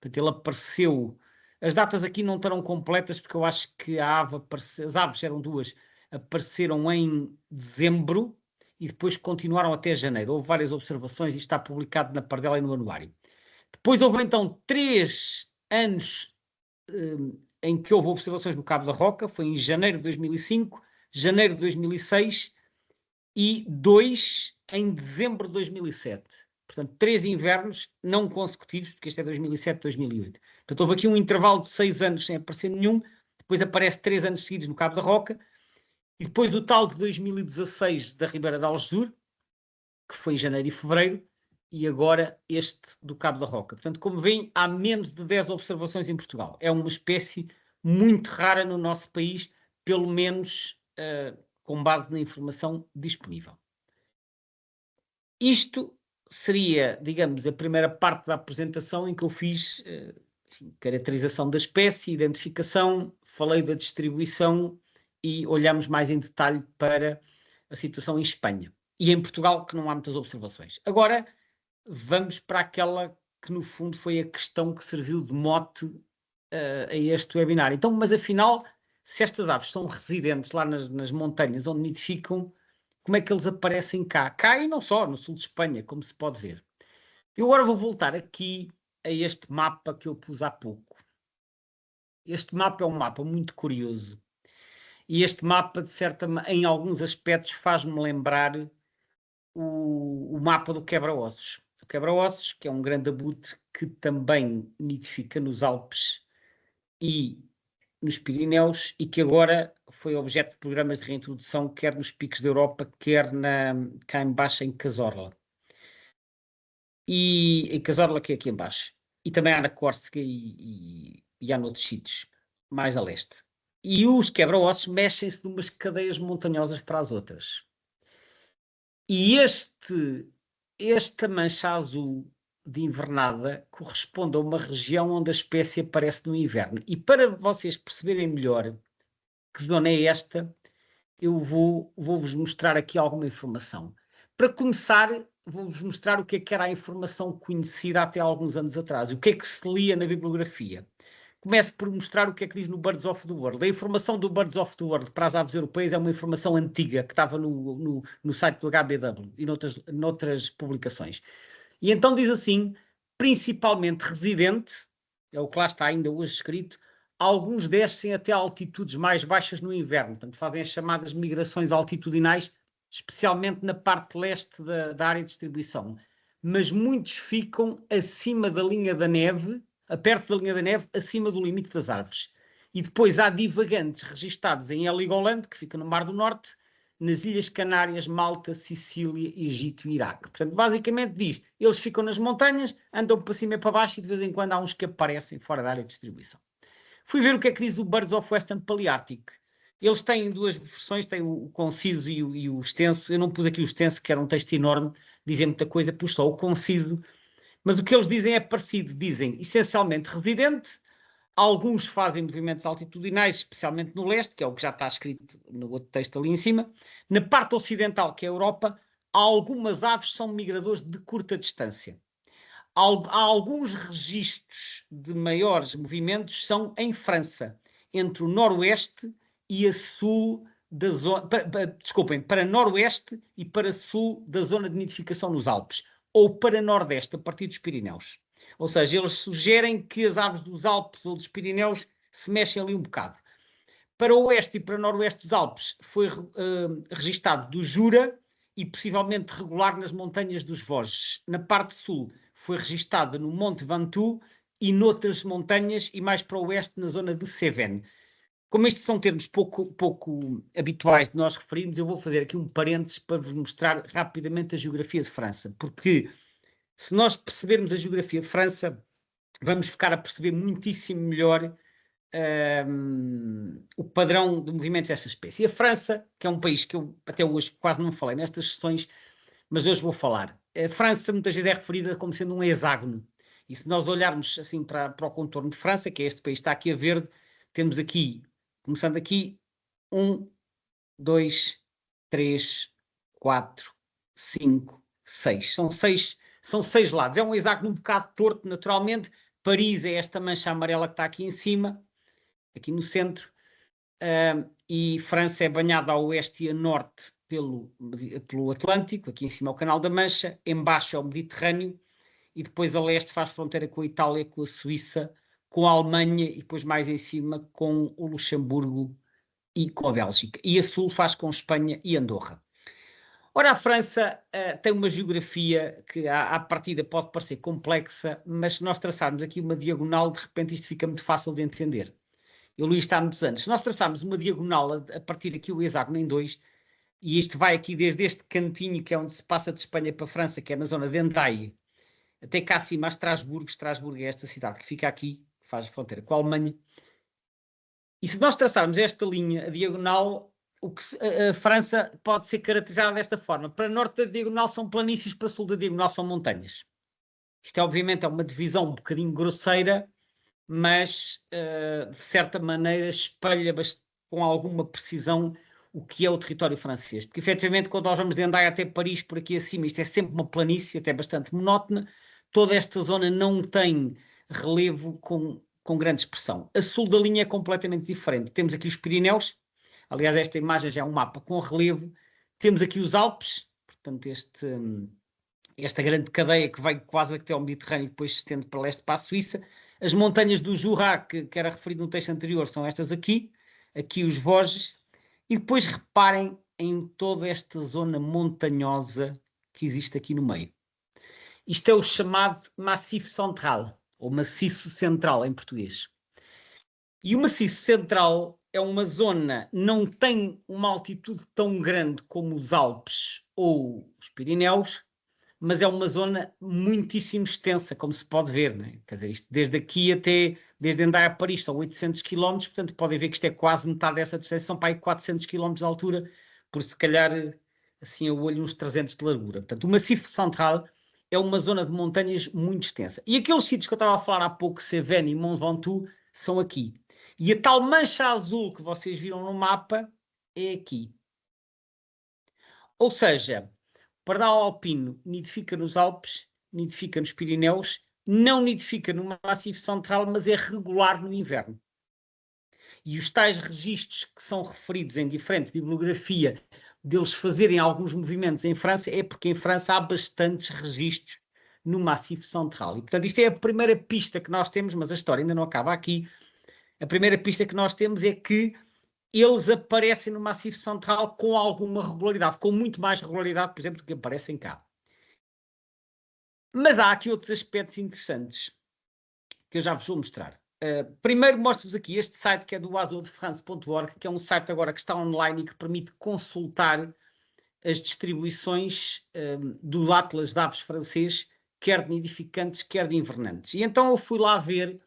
Portanto, ele apareceu. As datas aqui não estarão completas, porque eu acho que as aves eram 2, apareceram em dezembro e depois continuaram até janeiro. Houve várias observações e está publicado na Pardela e no Anuário. Depois houve então 3 anos em que houve observações no Cabo da Roca, foi em janeiro de 2005, janeiro de 2006 e 2 em dezembro de 2007. Portanto, 3 invernos não consecutivos, porque este é 2007, 2008. Portanto, houve aqui um intervalo de 6 anos sem aparecer nenhum, depois aparece 3 anos seguidos no Cabo da Roca, e depois o tal de 2016 da Ribeira de Algesur, que foi em janeiro e fevereiro, e agora este do Cabo da Roca. Portanto, como veem, há menos de 10 observações em Portugal. É uma espécie muito rara no nosso país, pelo menos com base na informação disponível. Isto seria, digamos, a primeira parte da apresentação em que eu fiz caracterização da espécie, identificação, falei da distribuição e olhamos mais em detalhe para a situação em Espanha. E em Portugal, que não há muitas observações. Agora, vamos para aquela que, no fundo, foi a questão que serviu de mote a este webinar. Então, mas afinal, se estas aves são residentes lá nas montanhas onde nidificam, como é que eles aparecem cá? Cá e não só, no sul de Espanha, como se pode ver. Eu agora vou voltar aqui a este mapa que eu pus há pouco. Este mapa é um mapa muito curioso. E este mapa, em alguns aspectos, faz-me lembrar o mapa do quebra-ossos. O quebra-ossos, que é um grande abutre que também nidifica nos Alpes e nos Pirineus e que agora foi objeto de programas de reintrodução, quer nos picos da Europa, quer cá em baixo em Cazorla. E em Cazorla, que é aqui em baixo. E também há na Córcega e há noutros sítios, mais a leste. E os quebra-ossos mexem-se de umas cadeias montanhosas para as outras. E esta mancha azul de invernada corresponde a uma região onde a espécie aparece no inverno. E para vocês perceberem melhor que zona é esta, eu vou-vos mostrar aqui alguma informação. Para começar, vou-vos mostrar o que era a informação conhecida até alguns anos atrás, o que é que se lia na bibliografia. começo por mostrar o que é que diz no Birds of the World. A informação do Birds of the World para as aves europeias é uma informação antiga que estava no site do HBW e noutras publicações. E então diz assim, principalmente residente, é o que lá está ainda hoje escrito, alguns descem até altitudes mais baixas no inverno, portanto fazem as chamadas migrações altitudinais, especialmente na parte leste da área de distribuição. Mas muitos ficam acima da linha da neve, perto da linha da neve, acima do limite das árvores. E depois há divagantes registados em Heligoland, que fica no Mar do Norte, nas Ilhas Canárias, Malta, Sicília, Egito e Iraque. Portanto, basicamente diz, eles ficam nas montanhas, andam para cima e para baixo e de vez em quando há uns que aparecem fora da área de distribuição. Fui ver o que é que diz o Birds of Western Palearctic. Eles têm duas versões, têm o conciso e o extenso. Eu não pus aqui o extenso, que era um texto enorme, dizem muita coisa, pus só o conciso. Mas o que eles dizem é parecido. Dizem, essencialmente, residente. Alguns fazem movimentos altitudinais, especialmente no leste, que é o que já está escrito no outro texto ali em cima. Na parte ocidental, que é a Europa, algumas aves são migradores de curta distância. Há alguns registros de maiores movimentos são em França, entre o noroeste e a sul da zona, desculpem, para noroeste e para sul da zona de nidificação nos Alpes, ou para nordeste, a partir dos Pirineus. Ou seja, eles sugerem que as aves dos Alpes ou dos Pirineus se mexem ali um bocado. Para o oeste e para noroeste dos Alpes foi registado do Jura e possivelmente regular nas montanhas dos Vosges. Na parte sul foi registada no Monte Ventoux e noutras montanhas e mais para o oeste na zona de Cévennes. Como estes são termos pouco habituais de nós referirmos, eu vou fazer aqui um parênteses para vos mostrar rapidamente a geografia de França, porque se nós percebermos a geografia de França, vamos ficar a perceber muitíssimo melhor o padrão de movimentos dessa espécie. E a França, que é um país que eu até hoje quase não falei nestas sessões, mas hoje vou falar. A França muitas vezes é referida como sendo um hexágono. E se nós olharmos assim para o contorno de França, que é este país que está aqui a verde, temos aqui, começando aqui, 1, 2, 3, 4, 5, 6. São seis lados. É um hexágono um bocado torto, naturalmente. Paris é esta mancha amarela que está aqui em cima, aqui no centro, e França é banhada a oeste e a norte pelo Atlântico, aqui em cima é o Canal da Mancha, embaixo é o Mediterrâneo, e depois a leste faz fronteira com a Itália, com a Suíça, com a Alemanha, e depois mais em cima com o Luxemburgo e com a Bélgica. E a sul faz com Espanha e Andorra. Ora, a França tem uma geografia que à partida pode parecer complexa, mas se nós traçarmos aqui uma diagonal, de repente isto fica muito fácil de entender. Eu li isto há muitos anos. Se nós traçarmos uma diagonal a partir aqui o hexágono em dois, e isto vai aqui desde este cantinho, que é onde se passa de Espanha para a França, que é na zona de Hendaye, até cá acima a Estrasburgo. Estrasburgo é esta cidade que fica aqui, que faz a fronteira com a Alemanha. E se nós traçarmos esta linha, a diagonal, a França pode ser caracterizada desta forma. Para norte da diagonal são planícies, para sul da diagonal são montanhas. Isto, obviamente, é uma divisão um bocadinho grosseira, mas, de certa maneira, espelha com alguma precisão o que é o território francês. Porque, efetivamente, quando nós vamos de Hendaye até Paris, por aqui acima, isto é sempre uma planície, até bastante monótona. Toda esta zona não tem relevo com grande expressão. A sul da linha é completamente diferente. Temos aqui os Pirineus. Aliás, esta imagem já é um mapa com relevo. Temos aqui os Alpes, portanto, esta grande cadeia que vai quase até ao Mediterrâneo e depois se estende para leste, para a Suíça. As montanhas do Jura, que era referido no texto anterior, são estas aqui os Vosges. E depois reparem em toda esta zona montanhosa que existe aqui no meio. Isto é o chamado Massif Central, ou Maciço Central em português. E o Maciço Central é uma zona, não tem uma altitude tão grande como os Alpes ou os Pirineus, mas é uma zona muitíssimo extensa, como se pode ver, né? Quer dizer, isto desde aqui até, desde Hendaye a Paris, são 800 km, portanto podem ver que isto é quase metade dessa distância, são para aí 400 km de altura, por se calhar, assim a olho, uns 300 de largura. Portanto, o Massif Central é uma zona de montanhas muito extensa. E aqueles sítios que eu estava a falar há pouco, Cévennes e Mont Ventoux, são aqui. E a tal mancha azul que vocês viram no mapa é aqui. Ou seja, o pardal alpino nidifica nos Alpes, nidifica nos Pirineus, não nidifica no Maciço Central, mas é regular no inverno. E os tais registros que são referidos em diferente bibliografia deles fazerem alguns movimentos em França, é porque em França há bastantes registros no Maciço Central. E, portanto, isto é a primeira pista que nós temos, mas a história ainda não acaba aqui. A primeira pista que nós temos é que eles aparecem no Maciço Central com alguma regularidade, com muito mais regularidade, por exemplo, do que aparecem cá. Mas há aqui outros aspectos interessantes que eu já vos vou mostrar. Primeiro mostro-vos aqui este site que é do oiseaudefrance.org, que é um site agora que está online e que permite consultar as distribuições do Atlas de aves francês, quer de nidificantes, quer de invernantes. E então eu fui lá ver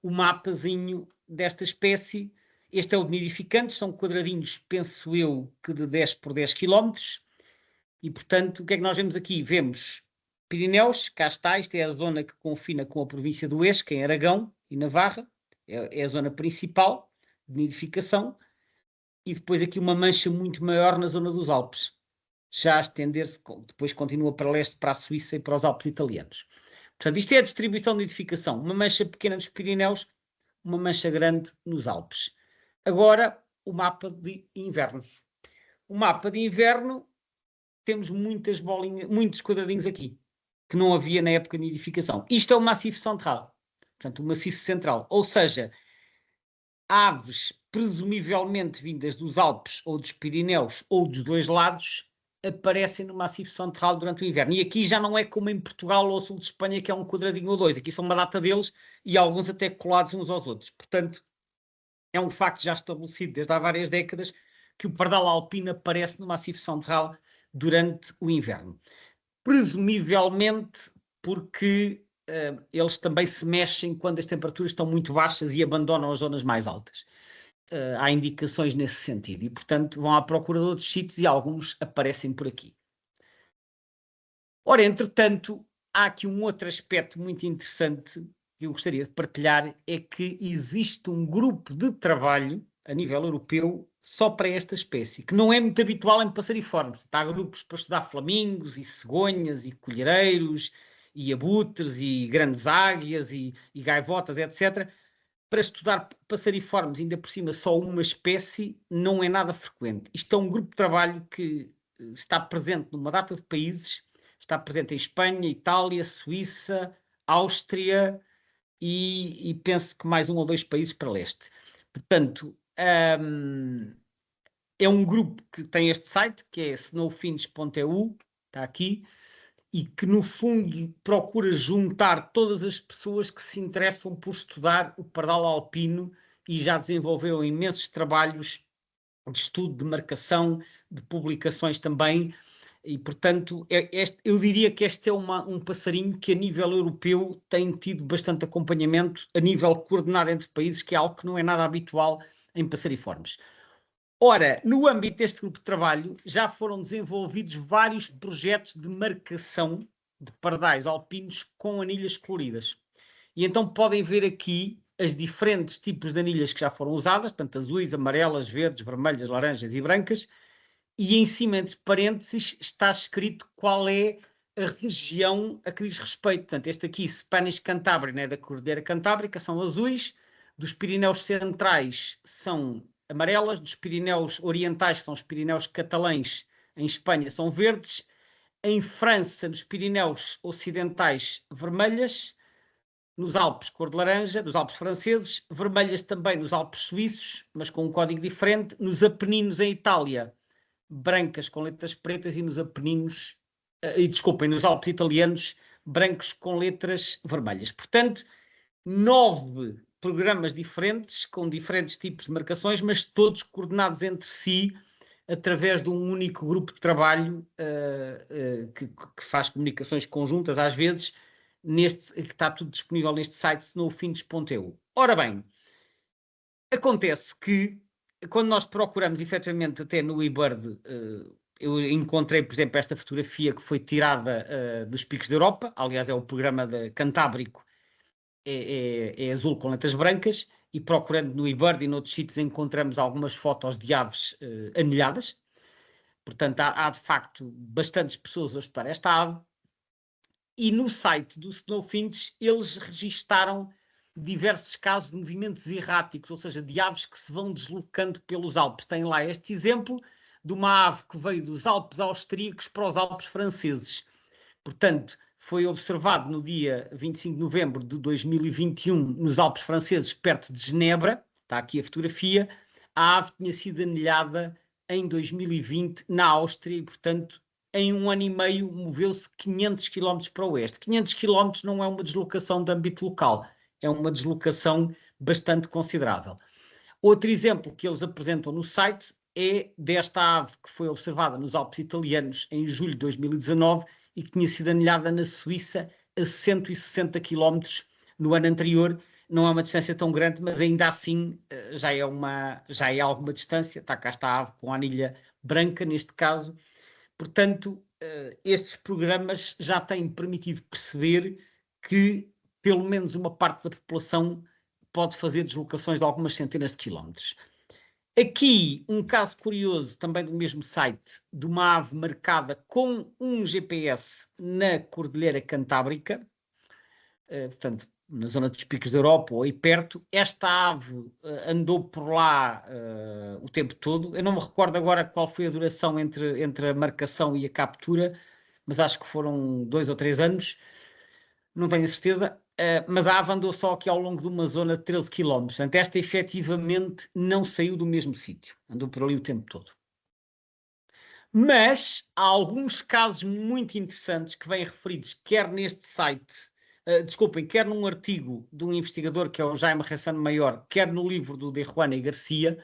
o mapazinho desta espécie. Este é o de nidificantes, são quadradinhos, penso eu, que de 10 por 10 km. E, portanto, o que é que nós vemos aqui? Vemos Pirineus, cá está, isto é a zona que confina com a província do Esca, em Aragão e Navarra, é a zona principal de nidificação, e depois aqui uma mancha muito maior na zona dos Alpes, já a estender-se, depois continua para leste, para a Suíça e para os Alpes italianos. Portanto, isto é a distribuição de nidificação, uma mancha pequena nos Pirineus, uma mancha grande nos Alpes. Agora, o mapa de inverno. O mapa de inverno, temos muitas bolinhas, muitos quadradinhos aqui, que não havia na época de nidificação. Isto é o Maciço Central, portanto, o Maciço Central, ou seja, aves presumivelmente vindas dos Alpes ou dos Pirineus ou dos dois lados aparecem no Maciço Central durante o inverno. E aqui já não é como em Portugal ou sul de Espanha, que é um quadradinho ou dois. Aqui são uma data deles e alguns até colados uns aos outros. Portanto, é um facto já estabelecido desde há várias décadas que o pardal alpino aparece no Maciço Central durante o inverno. Presumivelmente porque eles também se mexem quando as temperaturas estão muito baixas e abandonam as zonas mais altas. Há indicações nesse sentido e, portanto, vão à procura de outros sítios e alguns aparecem por aqui. Ora, entretanto, há aqui um outro aspecto muito interessante que eu gostaria de partilhar, é que existe um grupo de trabalho a nível europeu só para esta espécie, que não é muito habitual em passariformes. Há grupos para estudar flamingos e cegonhas e colhereiros e abutres e grandes águias e gaivotas, etc. Para estudar passariformes, ainda por cima só uma espécie, não é nada frequente. Isto é um grupo de trabalho que está presente numa data de países, está presente em Espanha, Itália, Suíça, Áustria e penso que mais um ou dois países para leste. Portanto, é um grupo que tem este site, que é snowfinch.eu, está aqui, e que no fundo procura juntar todas as pessoas que se interessam por estudar o pardal alpino e já desenvolveram imensos trabalhos de estudo, de marcação, de publicações também, e portanto eu diria que este é um passarinho que a nível europeu tem tido bastante acompanhamento a nível coordenado entre países, que é algo que não é nada habitual em passariformes. Ora, no âmbito deste grupo de trabalho, já foram desenvolvidos vários projetos de marcação de pardais alpinos com anilhas coloridas. E então podem ver aqui as diferentes tipos de anilhas que já foram usadas, portanto, azuis, amarelas, verdes, vermelhas, laranjas e brancas, e em cima, entre parênteses, está escrito qual é a região a que diz respeito. Portanto, este aqui, Spanish Cantabria, né, da Cordilheira Cantábrica, são azuis, dos Pirineus Centrais são amarelas, dos Pirineus Orientais, que são os Pirineus Catalães, em Espanha, são verdes, em França, nos Pirineus Ocidentais, vermelhas, nos Alpes, cor de laranja, dos Alpes franceses, vermelhas também nos Alpes suíços, mas com um código diferente, nos Apeninos, em Itália, brancas com letras pretas, e nos Apeninos, desculpem, nos Alpes italianos, brancos com letras vermelhas. Portanto, 9 programas diferentes, com diferentes tipos de marcações, mas todos coordenados entre si através de um único grupo de trabalho que faz comunicações conjuntas, às vezes, que está tudo disponível neste site snowfinch.eu. Ora bem, acontece que quando nós procuramos efetivamente até no eBird, eu encontrei, por exemplo, esta fotografia que foi tirada dos Picos da Europa, aliás é o programa Cantábrico, é azul com letras brancas, e procurando no eBird e noutros sítios encontramos algumas fotos de aves anilhadas. Portanto, há de facto bastantes pessoas a estudar esta ave. E no site do Snowfinch eles registaram diversos casos de movimentos erráticos, ou seja, de aves que se vão deslocando pelos Alpes. Tem lá este exemplo de uma ave que veio dos Alpes austríacos para os Alpes franceses. Portanto, foi observado no dia 25 de novembro de 2021 nos Alpes franceses, perto de Genebra, está aqui a fotografia, a ave tinha sido anilhada em 2020 na Áustria e, portanto, em 1 ano e meio moveu-se 500 km para o oeste. 500 km não é uma deslocação de âmbito local, é uma deslocação bastante considerável. Outro exemplo que eles apresentam no site é desta ave que foi observada nos Alpes italianos em julho de 2019 e que tinha sido anilhada na Suíça a 160 km no ano anterior. Não é uma distância tão grande, mas ainda assim já é alguma distância. Cá está a ave com a anilha branca, neste caso. Portanto, estes programas já têm permitido perceber que pelo menos uma parte da população pode fazer deslocações de algumas centenas de quilómetros. Aqui, um caso curioso, também do mesmo site, de uma ave marcada com um GPS na Cordilheira Cantábrica, portanto, na zona dos picos da Europa ou aí perto. Esta ave andou por lá o tempo todo. Eu não me recordo agora qual foi a duração entre a marcação e a captura, mas acho que foram 2 ou 3 anos, não tenho certeza. Mas a ave andou só aqui ao longo de uma zona de 13 km. Portanto, esta efetivamente não saiu do mesmo sítio. Andou por ali o tempo todo. Mas há alguns casos muito interessantes que vêm referidos quer neste site, quer num artigo de um investigador que é o Jaime Ressano Maior, quer no livro do De Juana e Garcia,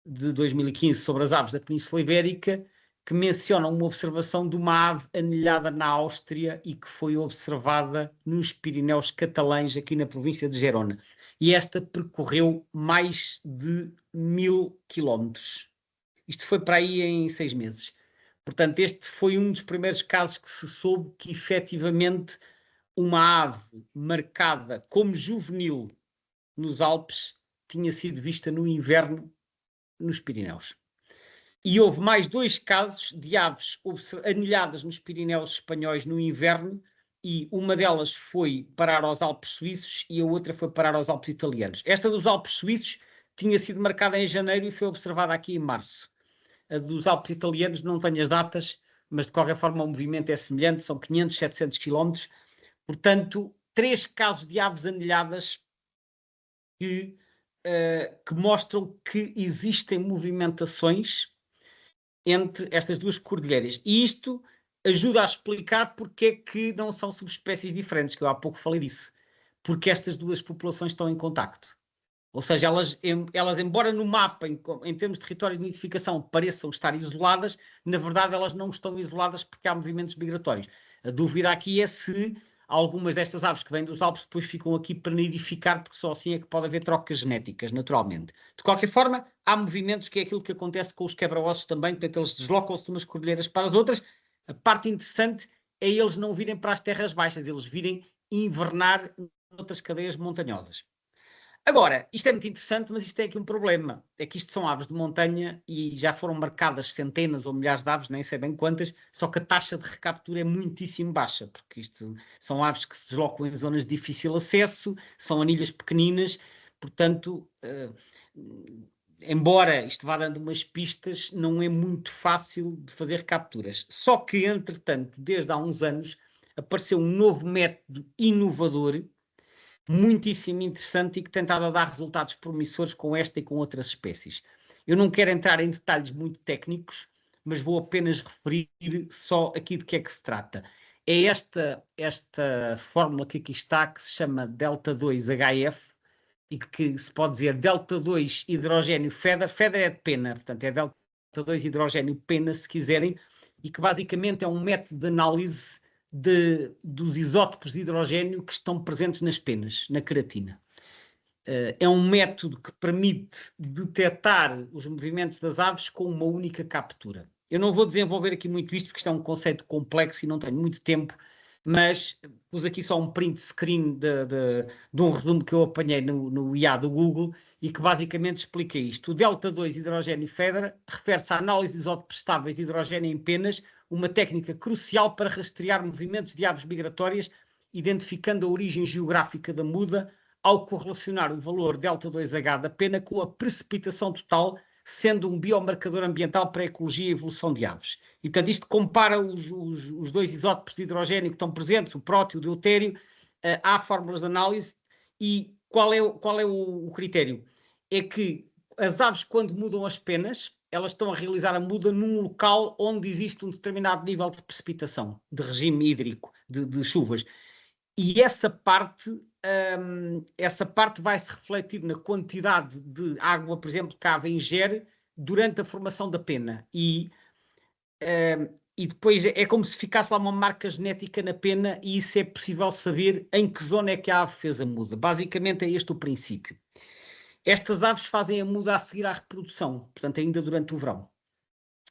de 2015, sobre as aves da Península Ibérica, que mencionam uma observação de uma ave anilhada na Áustria e que foi observada nos Pirineus catalães, aqui na província de Gerona. E esta percorreu mais de 1000 quilómetros. Isto foi para aí em 6 meses. Portanto, este foi um dos primeiros casos que se soube que efetivamente uma ave marcada como juvenil nos Alpes tinha sido vista no inverno nos Pirineus. E houve mais 2 casos de aves anilhadas nos Pirineus espanhóis no inverno, e uma delas foi parar aos Alpes suíços e a outra foi parar aos Alpes italianos. Esta dos Alpes suíços tinha sido marcada em janeiro e foi observada aqui em março. A dos Alpes italianos não tenho as datas, mas de qualquer forma o movimento é semelhante, são 500, 700 quilómetros. Portanto, 3 casos de aves anilhadas que mostram que existem movimentações entre estas duas cordilheiras. E isto ajuda a explicar porque é que não são subespécies diferentes, que eu há pouco falei disso. Porque estas duas populações estão em contacto. Ou seja, elas embora no mapa, em termos de território de nidificação, pareçam estar isoladas, na verdade elas não estão isoladas porque há movimentos migratórios. A dúvida aqui é se algumas destas aves que vêm dos Alpes depois ficam aqui para nidificar, porque só assim é que pode haver trocas genéticas, naturalmente. De qualquer forma, há movimentos, que é aquilo que acontece com os quebra-ossos também, portanto eles deslocam-se de umas cordilheiras para as outras. A parte interessante é eles não virem para as terras baixas, eles virem invernar em outras cadeias montanhosas. Agora, isto é muito interessante, mas isto tem aqui um problema. É que isto são aves de montanha e já foram marcadas centenas ou milhares de aves, nem sei bem quantas, só que a taxa de recaptura é muitíssimo baixa, porque isto são aves que se deslocam em zonas de difícil acesso, são anilhas pequeninas, portanto, embora isto vá dando umas pistas, não é muito fácil de fazer recapturas. Só que, entretanto, desde há uns anos, apareceu um novo método inovador, muitíssimo interessante e que tem estado a dar resultados promissores com esta e com outras espécies. Eu não quero entrar em detalhes muito técnicos, mas vou apenas referir só aqui de que é que se trata. É esta fórmula que aqui está, que se chama delta-2-HF, e que se pode dizer delta-2 hidrogênio Feather. Feather é de pena, portanto é delta-2 hidrogênio pena, se quiserem, e que basicamente é um método de análise dos isótopos de hidrogênio que estão presentes nas penas, na queratina. É um método que permite detectar os movimentos das aves com uma única captura. Eu não vou desenvolver aqui muito isto, porque isto é um conceito complexo e não tenho muito tempo, mas pus aqui só um print screen de um resumo que eu apanhei no IA do Google e que basicamente explica isto. O delta-2 hidrogênio Feather refere-se à análise de isótopos estáveis de hidrogênio em penas uma técnica crucial para rastrear movimentos de aves migratórias, identificando a origem geográfica da muda, ao correlacionar o valor delta-2H da pena com a precipitação total, sendo um biomarcador ambiental para a ecologia e evolução de aves. E, portanto, isto compara os dois isótopos de hidrogênio que estão presentes, o prótio e o deutério, há fórmulas de análise. E qual é o critério? É que as aves, quando mudam as penas, elas estão a realizar a muda num local onde existe um determinado nível de precipitação, de regime hídrico, de chuvas. E essa parte vai se refletir na quantidade de água, por exemplo, que a ave ingere durante a formação da pena. E depois é como se ficasse lá uma marca genética na pena, e isso é possível saber em que zona é que a ave fez a muda. Basicamente é este o princípio. Estas aves fazem a muda a seguir à reprodução, portanto ainda durante o verão.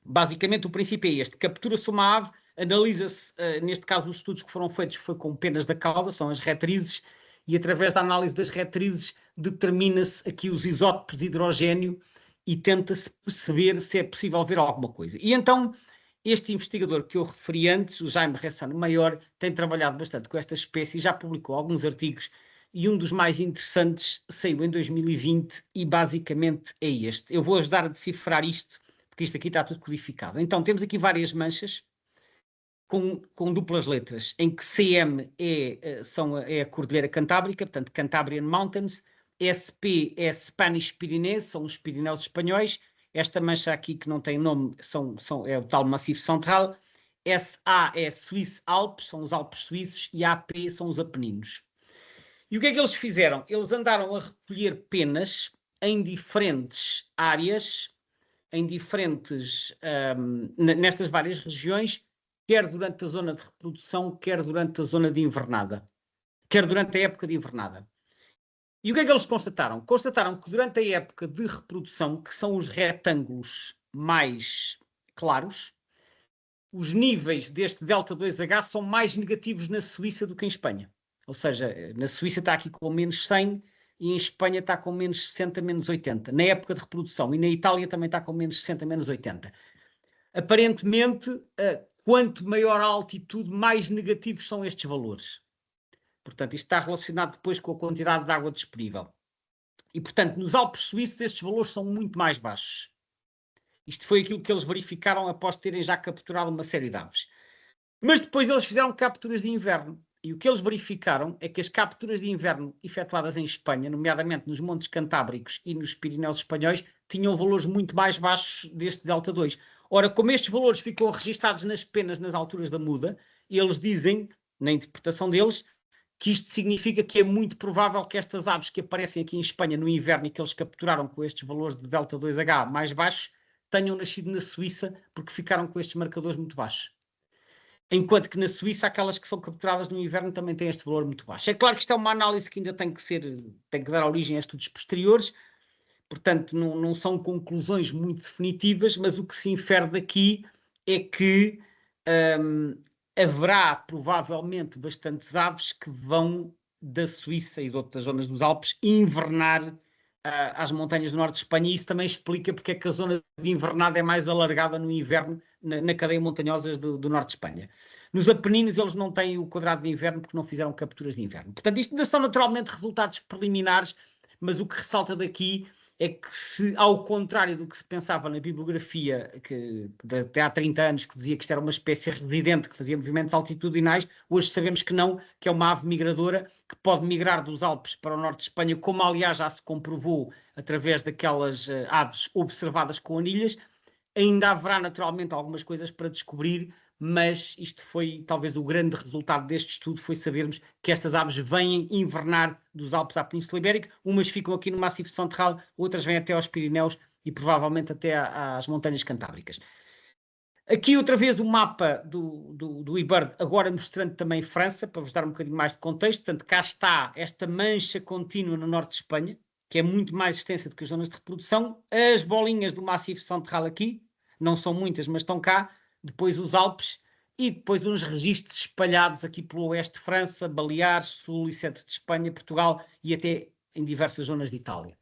Basicamente o princípio é este: captura-se uma ave, analisa-se, neste caso os estudos que foram feitos foi com penas da cauda, são as retrizes, e através da análise das retrizes determina-se aqui os isótopos de hidrogênio e tenta-se perceber se é possível ver alguma coisa. E então este investigador que eu referi antes, o Jaime Ressano Maior, tem trabalhado bastante com esta espécie e já publicou alguns artigos, e um dos mais interessantes saiu em 2020 e basicamente é este. Eu vou ajudar a decifrar isto, porque isto aqui está tudo codificado. Então temos aqui várias manchas com duplas letras, em que CM é a Cordilheira Cantábrica, portanto Cantabrian Mountains, SP é Spanish Pyrenees, são os Pirineus espanhóis. Esta mancha aqui que não tem nome é o tal Maciço Central. SA é Swiss Alpes, são os Alpes suíços, e AP são os Apeninos. E o que é que eles fizeram? Eles andaram a recolher penas em diferentes áreas, nestas várias regiões, quer durante a zona de reprodução, quer durante a zona de invernada, quer durante a época de invernada. E o que é que eles constataram? Constataram que durante a época de reprodução, que são os retângulos mais claros, os níveis deste delta-2H são mais negativos na Suíça do que em Espanha. Ou seja, na Suíça está aqui com menos 100 e em Espanha está com menos 60, menos 80. Na época de reprodução. E na Itália também está com menos 60, menos 80. Aparentemente, quanto maior a altitude, mais negativos são estes valores. Portanto, isto está relacionado depois com a quantidade de água disponível. E, portanto, nos Alpes suíços estes valores são muito mais baixos. Isto foi aquilo que eles verificaram após terem já capturado uma série de aves. Mas depois eles fizeram capturas de inverno. E o que eles verificaram é que as capturas de inverno efetuadas em Espanha, nomeadamente nos Montes Cantábricos e nos Pirineus espanhóis, tinham valores muito mais baixos deste delta 2. Ora, como estes valores ficam registados nas penas nas alturas da muda, eles dizem, na interpretação deles, que isto significa que é muito provável que estas aves que aparecem aqui em Espanha no inverno e que eles capturaram com estes valores de delta 2H mais baixos, tenham nascido na Suíça porque ficaram com estes marcadores muito baixos. Enquanto que na Suíça, aquelas que são capturadas no inverno também têm este valor muito baixo. É claro que isto é uma análise que ainda tem que dar origem a estudos posteriores, portanto não são conclusões muito definitivas, mas o que se infere daqui é que haverá provavelmente bastantes aves que vão da Suíça e de outras zonas dos Alpes invernar às montanhas do norte de Espanha, e isso também explica porque é que a zona de invernada é mais alargada no inverno na cadeia montanhosa do norte de Espanha. Nos Apeninos eles não têm o quadrado de inverno porque não fizeram capturas de inverno. Portanto, isto ainda são naturalmente resultados preliminares, mas o que ressalta daqui é que, se, ao contrário do que se pensava na bibliografia até há 30 anos, que dizia que isto era uma espécie residente que fazia movimentos altitudinais, hoje sabemos que não, que é uma ave migradora que pode migrar dos Alpes para o norte de Espanha, como aliás já se comprovou através daquelas aves observadas com anilhas. Ainda haverá naturalmente algumas coisas para descobrir, mas isto foi talvez o grande resultado deste estudo, foi sabermos que estas aves vêm invernar dos Alpes à Península Ibérica. Umas ficam aqui no Maciço Central, outras vêm até aos Pirineus e provavelmente até às Montanhas Cantábricas. Aqui outra vez o mapa do eBird, agora mostrando também França, para vos dar um bocadinho mais de contexto. Portanto, cá está esta mancha contínua no norte de Espanha, que é muito mais extensa do que as zonas de reprodução. As bolinhas do Maciço Central aqui, não são muitas, mas estão cá. Depois os Alpes e depois uns registros espalhados aqui pelo oeste de França, Baleares, sul e centro de Espanha, Portugal e até em diversas zonas de Itália.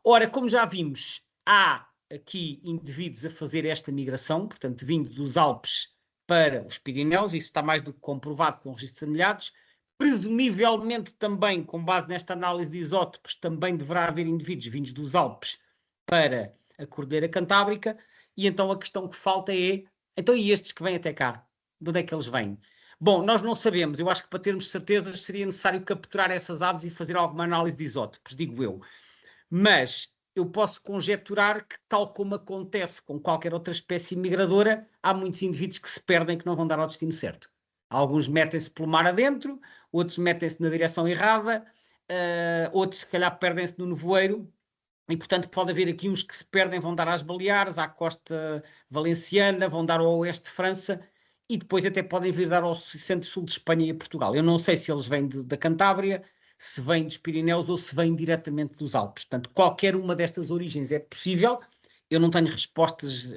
Ora, como já vimos, há aqui indivíduos a fazer esta migração, portanto, vindo dos Alpes para os Pirineus, isso está mais do que comprovado com registros semelhantes. Presumivelmente também, com base nesta análise de isótopos, também deverá haver indivíduos vindos dos Alpes para a Cordilheira Cantábrica, e então a questão que falta é, então e estes que vêm até cá? De onde é que eles vêm? Bom, nós não sabemos, eu acho que para termos certezas seria necessário capturar essas aves e fazer alguma análise de isótopos, digo eu. Mas eu posso conjecturar que, tal como acontece com qualquer outra espécie migradora, há muitos indivíduos que se perdem, que não vão dar ao destino certo. Alguns metem-se pelo mar adentro, outros metem-se na direção errada, outros se calhar perdem-se no nevoeiro, e portanto pode haver aqui uns que se perdem, vão dar às Baleares, à costa valenciana, vão dar ao oeste de França, e depois até podem vir dar ao centro-sul de Espanha e a Portugal. Eu não sei se eles vêm da Cantábria, se vêm dos Pirineus ou se vêm diretamente dos Alpes. Portanto, qualquer uma destas origens é possível. Eu não tenho respostas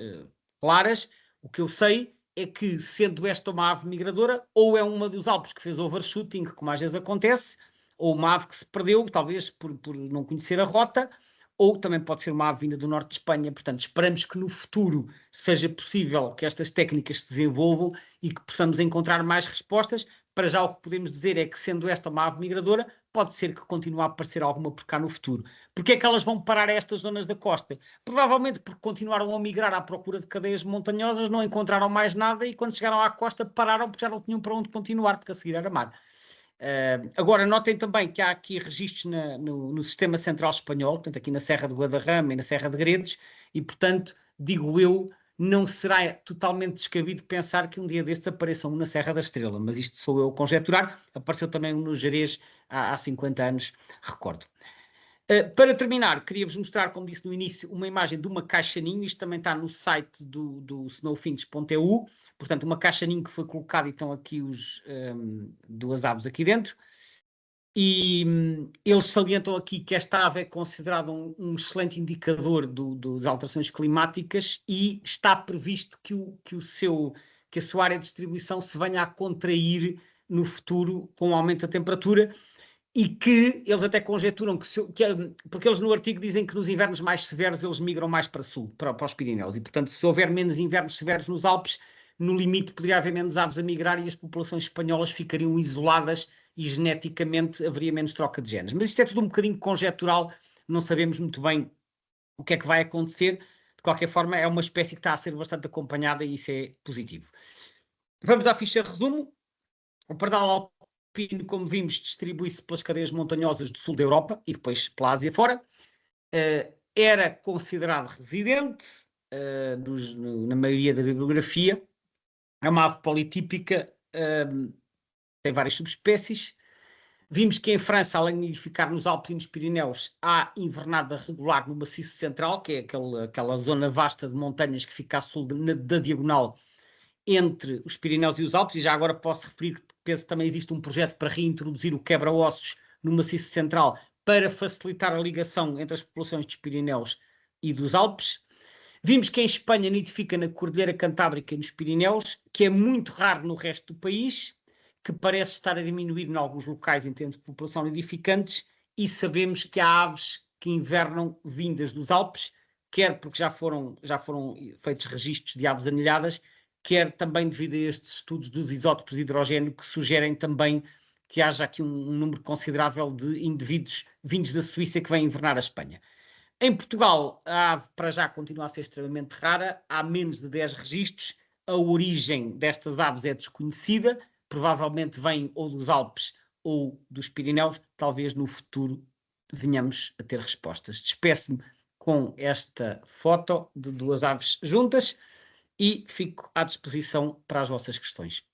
claras. O que eu sei é que, sendo esta uma ave migradora, ou é uma dos Alpes que fez overshooting, como às vezes acontece, ou uma ave que se perdeu, talvez por não conhecer a rota, ou também pode ser uma ave vinda do norte de Espanha. Portanto, esperamos que no futuro seja possível que estas técnicas se desenvolvam e que possamos encontrar mais respostas. Para já o que podemos dizer é que, sendo esta uma ave migradora, pode ser que continue a aparecer alguma por cá no futuro. Porquê é que elas vão parar a estas zonas da costa? Provavelmente porque continuaram a migrar à procura de cadeias montanhosas, não encontraram mais nada e quando chegaram à costa pararam porque já não tinham para onde continuar, porque a seguir era mar. Agora, notem também que há aqui registros no sistema central espanhol, portanto aqui na Serra de Guadarrama e na Serra de Gredos, e portanto, digo eu, não será totalmente descabido pensar que um dia destes apareçam um na Serra da Estrela, mas isto sou eu a conjecturar. Apareceu também um no Gerês há 50 anos, recordo. Para terminar, queria-vos mostrar, como disse no início, uma imagem de uma caixa ninho. Isto também está no site do snowfinch.eu. Portanto, uma caixa ninho que foi colocada e estão aqui duas aves aqui dentro. E eles salientam aqui que esta ave é considerada um excelente indicador das alterações climáticas e está previsto que a sua área de distribuição se venha a contrair no futuro com o aumento da temperatura. E que eles até conjecturam porque eles no artigo dizem que nos invernos mais severos eles migram mais para sul, para os Pirineus, e portanto se houver menos invernos severos nos Alpes, no limite poderia haver menos aves a migrar e as populações espanholas ficariam isoladas e geneticamente haveria menos troca de genes. Mas isto é tudo um bocadinho conjectural, não sabemos muito bem o que é que vai acontecer. De qualquer forma, é uma espécie que está a ser bastante acompanhada e isso é positivo. Vamos à ficha de resumo. O pardal alpino, como vimos, distribui-se pelas cadeias montanhosas do sul da Europa e depois pela Ásia fora. Era considerado residente na maioria da bibliografia. É uma ave politípica, tem várias subespécies. Vimos que em França, além de nidificar nos Alpes e nos Pirineus, há invernada regular no Maciço Central, que é aquela zona vasta de montanhas que fica a sul da diagonal entre os Pirineus e os Alpes. E já agora posso referir que penso que também existe um projeto para reintroduzir o quebra-ossos no Maciço Central para facilitar a ligação entre as populações dos Pirineus e dos Alpes. Vimos que em Espanha nidifica na Cordilheira Cantábrica e nos Pirineus, que é muito raro no resto do país, que parece estar a diminuir em alguns locais em termos de população nidificantes, e sabemos que há aves que invernam vindas dos Alpes, quer porque já foram feitos registros de aves anilhadas, quer também devido a estes estudos dos isótopos de hidrogênio que sugerem também que haja aqui um número considerável de indivíduos vindos da Suíça que vêm invernar a Espanha. Em Portugal, a ave para já continua a ser extremamente rara, há menos de 10 registros, a origem destas aves é desconhecida, provavelmente vem ou dos Alpes ou dos Pirineus, talvez no futuro venhamos a ter respostas. Despeço-me com esta foto de duas aves juntas e fico à disposição para as vossas questões.